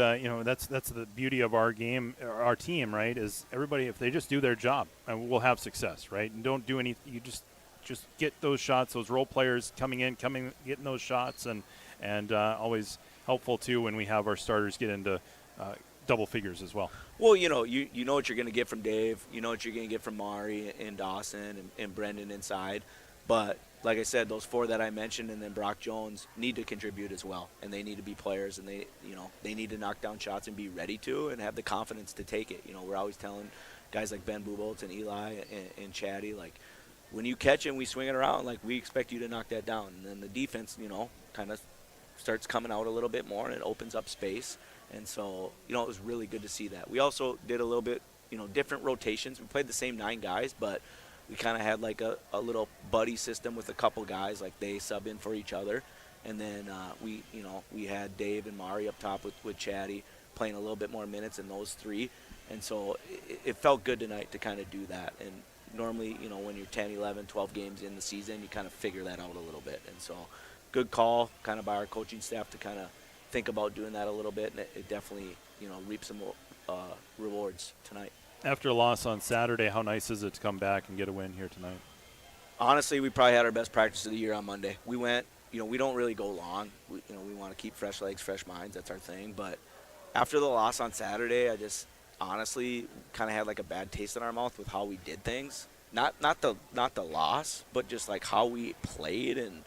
that's the beauty of our game, our team, right? Is everybody, if they just do their job, we'll have success, right? And don't do anything. You just get those shots. Those role players getting those shots, and always helpful too when we have our starters get into double figures as well. Well, you know what you're going to get from Dave. You know what you're going to get from Mari and Dawson and Brendan inside, but like I said, those four that I mentioned, and then Brock Jones, need to contribute as well, and they need to be players, and they need to knock down shots and be ready to, and have the confidence to take it. We're always telling guys like Ben Buboltz and Eli and Chatty, like, when you catch it and we swing it around, like, we expect you to knock that down, and then the defense, kind of starts coming out a little bit more, and it opens up space, and so, it was really good to see that. We also did a little bit, different rotations. We played the same 9 guys, but we kind of had like a little buddy system with a couple guys, like they sub in for each other. And then we had Dave and Mari up top with Chatty playing a little bit more minutes than those 3. And so it felt good tonight to kind of do that. And normally, when you're 10, 11, 12 games in the season, you kind of figure that out a little bit. And so good call kind of by our coaching staff to kind of think about doing that a little bit. And it definitely, reaped some rewards tonight. After a loss on Saturday, how nice is it to come back and get a win here tonight? Honestly, we probably had our best practice of the year on Monday. We went, we don't really go long. We want to keep fresh legs, fresh minds. That's our thing. But after the loss on Saturday, I just honestly kind of had like a bad taste in our mouth with how we did things. Not the loss, but just like how we played, and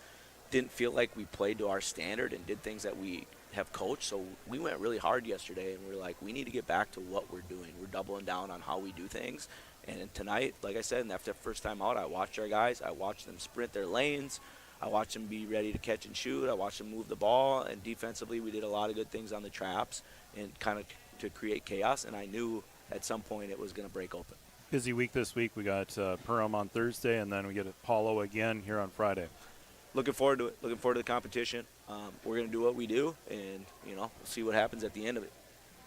didn't feel like we played to our standard and did things that we have coached. So we went really hard yesterday, and we're like, we need to get back to what we're doing. We're doubling down on how we do things. And tonight, like I said, and after the first time out, I watched our guys. I watched them sprint their lanes. I watched them be ready to catch and shoot. I watched them move the ball. And defensively, we did a lot of good things on the traps and kind of to create chaos. And I knew at some point it was going to break open. Busy week this week. We got Perham on Thursday, and then we get Apollo again here on Friday. Looking forward to it. Looking forward to the competition. We're going to do what we do, and, we'll see what happens at the end of it.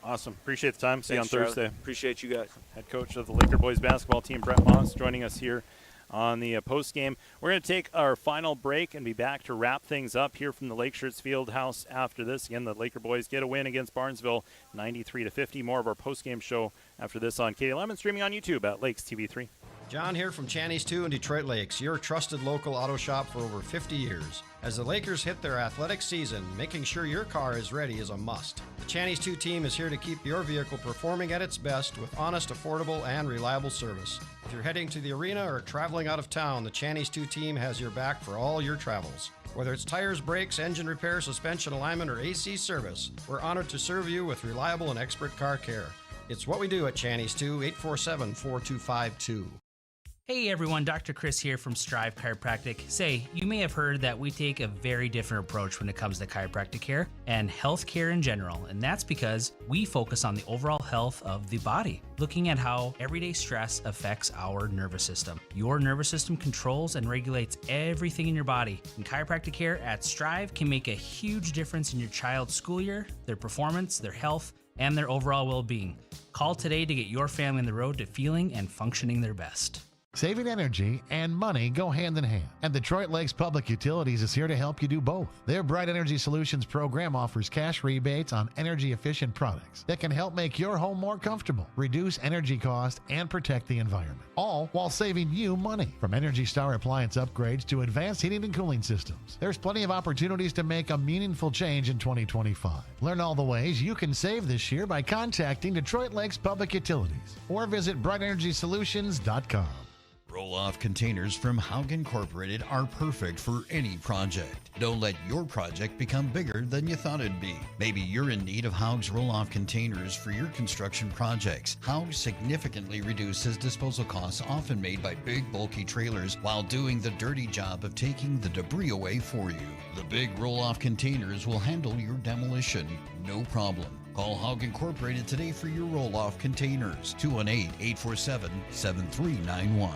Awesome. Appreciate the time. See Thanks, you on Thursday. Charlie. Appreciate you guys. Head coach of the Laker boys basketball team, Brett Moss, joining us here on the post game. We're going to take our final break and be back to wrap things up here from the Lake Shirts Field House after this. Again, the Laker boys get a win against Barnesville, 93-50. More of our post game show after this on KLM, streaming on YouTube at Lakes TV3. John here from Channy's 2 in Detroit Lakes, your trusted local auto shop for over 50 years. As the Lakers hit their athletic season, making sure your car is ready is a must. The Channy's 2 team is here to keep your vehicle performing at its best with honest, affordable, and reliable service. If you're heading to the arena or traveling out of town, the Channy's 2 team has your back for all your travels. Whether it's tires, brakes, engine repair, suspension alignment, or AC service, we're honored to serve you with reliable and expert car care. It's what we do at Channy's 2, 847-4252. Hey everyone, Dr. Chris here from Strive Chiropractic. Say, you may have heard that we take a very different approach when it comes to chiropractic care and health care in general, and that's because we focus on the overall health of the body, looking at how everyday stress affects our nervous system. Your nervous system controls and regulates everything in your body, and chiropractic care at Strive can make a huge difference in your child's school year, their performance, their health, and their overall well-being. Call today to get your family on the road to feeling and functioning their best. Saving energy and money go hand in hand, and Detroit Lakes Public Utilities is here to help you do both. Their Bright Energy Solutions program offers cash rebates on energy-efficient products that can help make your home more comfortable, reduce energy cost, and protect the environment, all while saving you money. From Energy Star appliance upgrades to advanced heating and cooling systems, there's plenty of opportunities to make a meaningful change in 2025. Learn all the ways you can save this year by contacting Detroit Lakes Public Utilities or visit BrightEnergySolutions.com. Roll-off containers from Haug Incorporated are perfect for any project. Don't let your project become bigger than you thought it'd be. Maybe you're in need of Haug's roll-off containers for your construction projects. Haug significantly reduces disposal costs often made by big, bulky trailers while doing the dirty job of taking the debris away for you. The big roll-off containers will handle your demolition, no problem. Call Haug Incorporated today for your roll-off containers. 218-847-7391.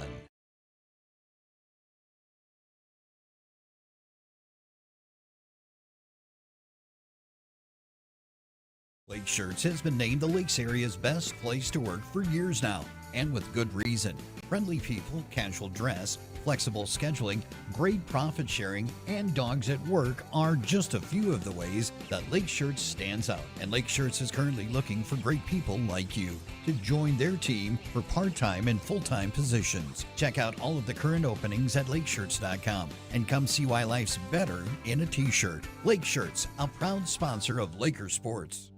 Lake Shirts has been named the Lakes area's best place to work for years now, and with good reason. Friendly people, casual dress, flexible scheduling, great profit sharing, and dogs at work are just a few of the ways that Lake Shirts stands out. And Lake Shirts is currently looking for great people like you to join their team for part-time and full-time positions. Check out all of the current openings at lakeshirts.com and come see why life's better in a t-shirt. Lake Shirts, a proud sponsor of Laker Sports.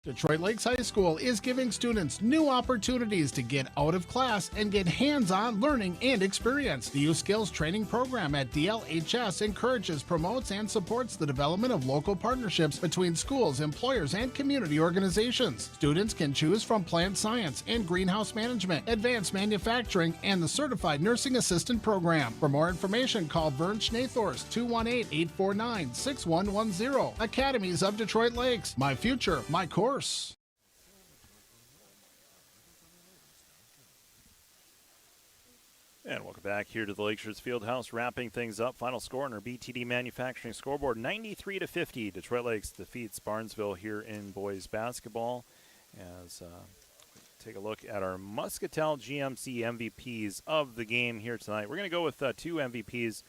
Detroit Lakes High School is giving students new opportunities to get out of class and get hands-on learning and experience. The Youth Skills Training Program at DLHS encourages, promotes, and supports the development of local partnerships between schools, employers, and community organizations. Students can choose from plant science and greenhouse management, advanced manufacturing, and the Certified Nursing Assistant Program. For more information, call Vern Schnathorst, 218-849-6110. Academies of Detroit Lakes. My future, my course. And welcome back here to the Lakeshores Fieldhouse, wrapping things up. Final score on our BTD Manufacturing scoreboard, 93-50. Detroit Lakes defeats Barnesville here in boys basketball. As take a look at our Muscatel GMC MVPs of the game here tonight. We're going to go with two MVPs.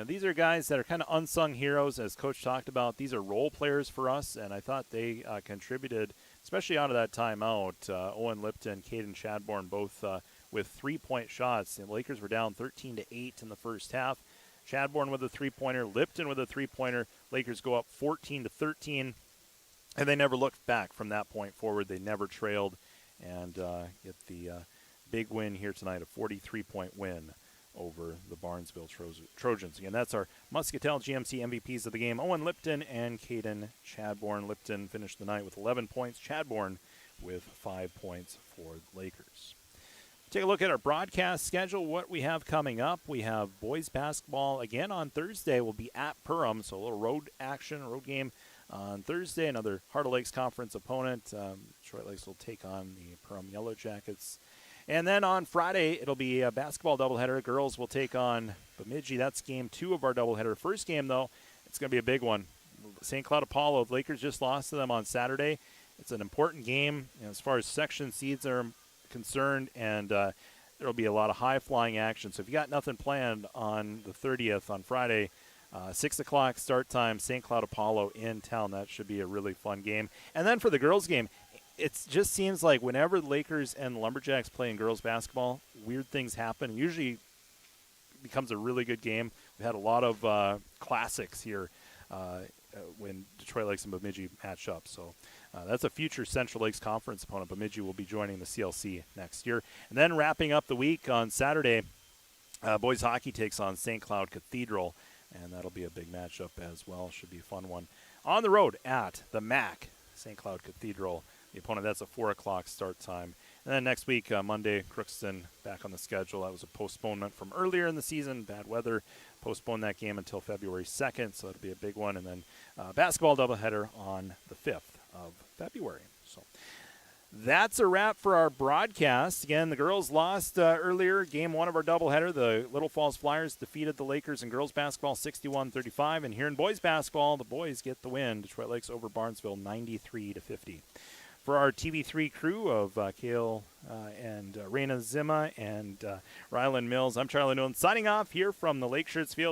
These are guys that are kind of unsung heroes, as Coach talked about. These are role players for us, and I thought they contributed, especially out of that timeout. Owen Lipton, Caden Chadbourne, both with three-point shots. The Lakers were down 13-8 in the first half. Chadbourne with a three-pointer, Lipton with a three-pointer. Lakers go up 14-13, and they never looked back from that point forward. They never trailed, and get the big win here tonight, a 43-point win over the Barnesville Trojans. Again, that's our Muscatel GMC MVPs of the game, Owen Lipton and Caden Chadbourne. Lipton finished the night with 11 points, Chadbourne with 5 points for the Lakers. Take a look at our broadcast schedule, what we have coming up. We have boys basketball again on Thursday. We'll be at Perham, so a little road action, road game on Thursday. Another Heart of Lakes Conference opponent. Detroit Lakes will take on the Perham Yellow Jackets. And then on Friday, it'll be a basketball doubleheader. Girls will take on Bemidji. That's game 2 of our doubleheader. First game, though, it's going to be a big one. St. Cloud Apollo, the Lakers just lost to them on Saturday. It's an important game as far as section seeds are concerned, and there will be a lot of high-flying action. So if you got nothing planned on the 30th on Friday, 6 o'clock start time, St. Cloud Apollo in town. That should be a really fun game. And then for the girls' game, it just seems like whenever the Lakers and the Lumberjacks play in girls basketball, weird things happen. It usually becomes a really good game. We've had a lot of classics here when Detroit Lakes and Bemidji match up. So that's a future Central Lakes Conference opponent. Bemidji will be joining the CLC next year. And then wrapping up the week on Saturday, boys hockey takes on St. Cloud Cathedral, and that'll be a big matchup as well. Should be a fun one. On the road at the MAC, St. Cloud Cathedral. The opponent, that's a 4 o'clock start time. And then next week, Monday, Crookston back on the schedule. That was a postponement from earlier in the season. Bad weather postponed that game until February 2nd, so it'll be a big one. And then basketball doubleheader on the 5th of February. So That's a wrap for our broadcast. Again, the girls lost earlier, game 1 of our doubleheader. The Little Falls Flyers defeated the Lakers in girls basketball 61-35. And here in boys basketball, the boys get the win. Detroit Lakes over Barnesville 93-50. For our TV3 crew of Kale and Raina Zima and Rylan Mills, I'm Charlie Nolan signing off here from the Lake Shirts Field.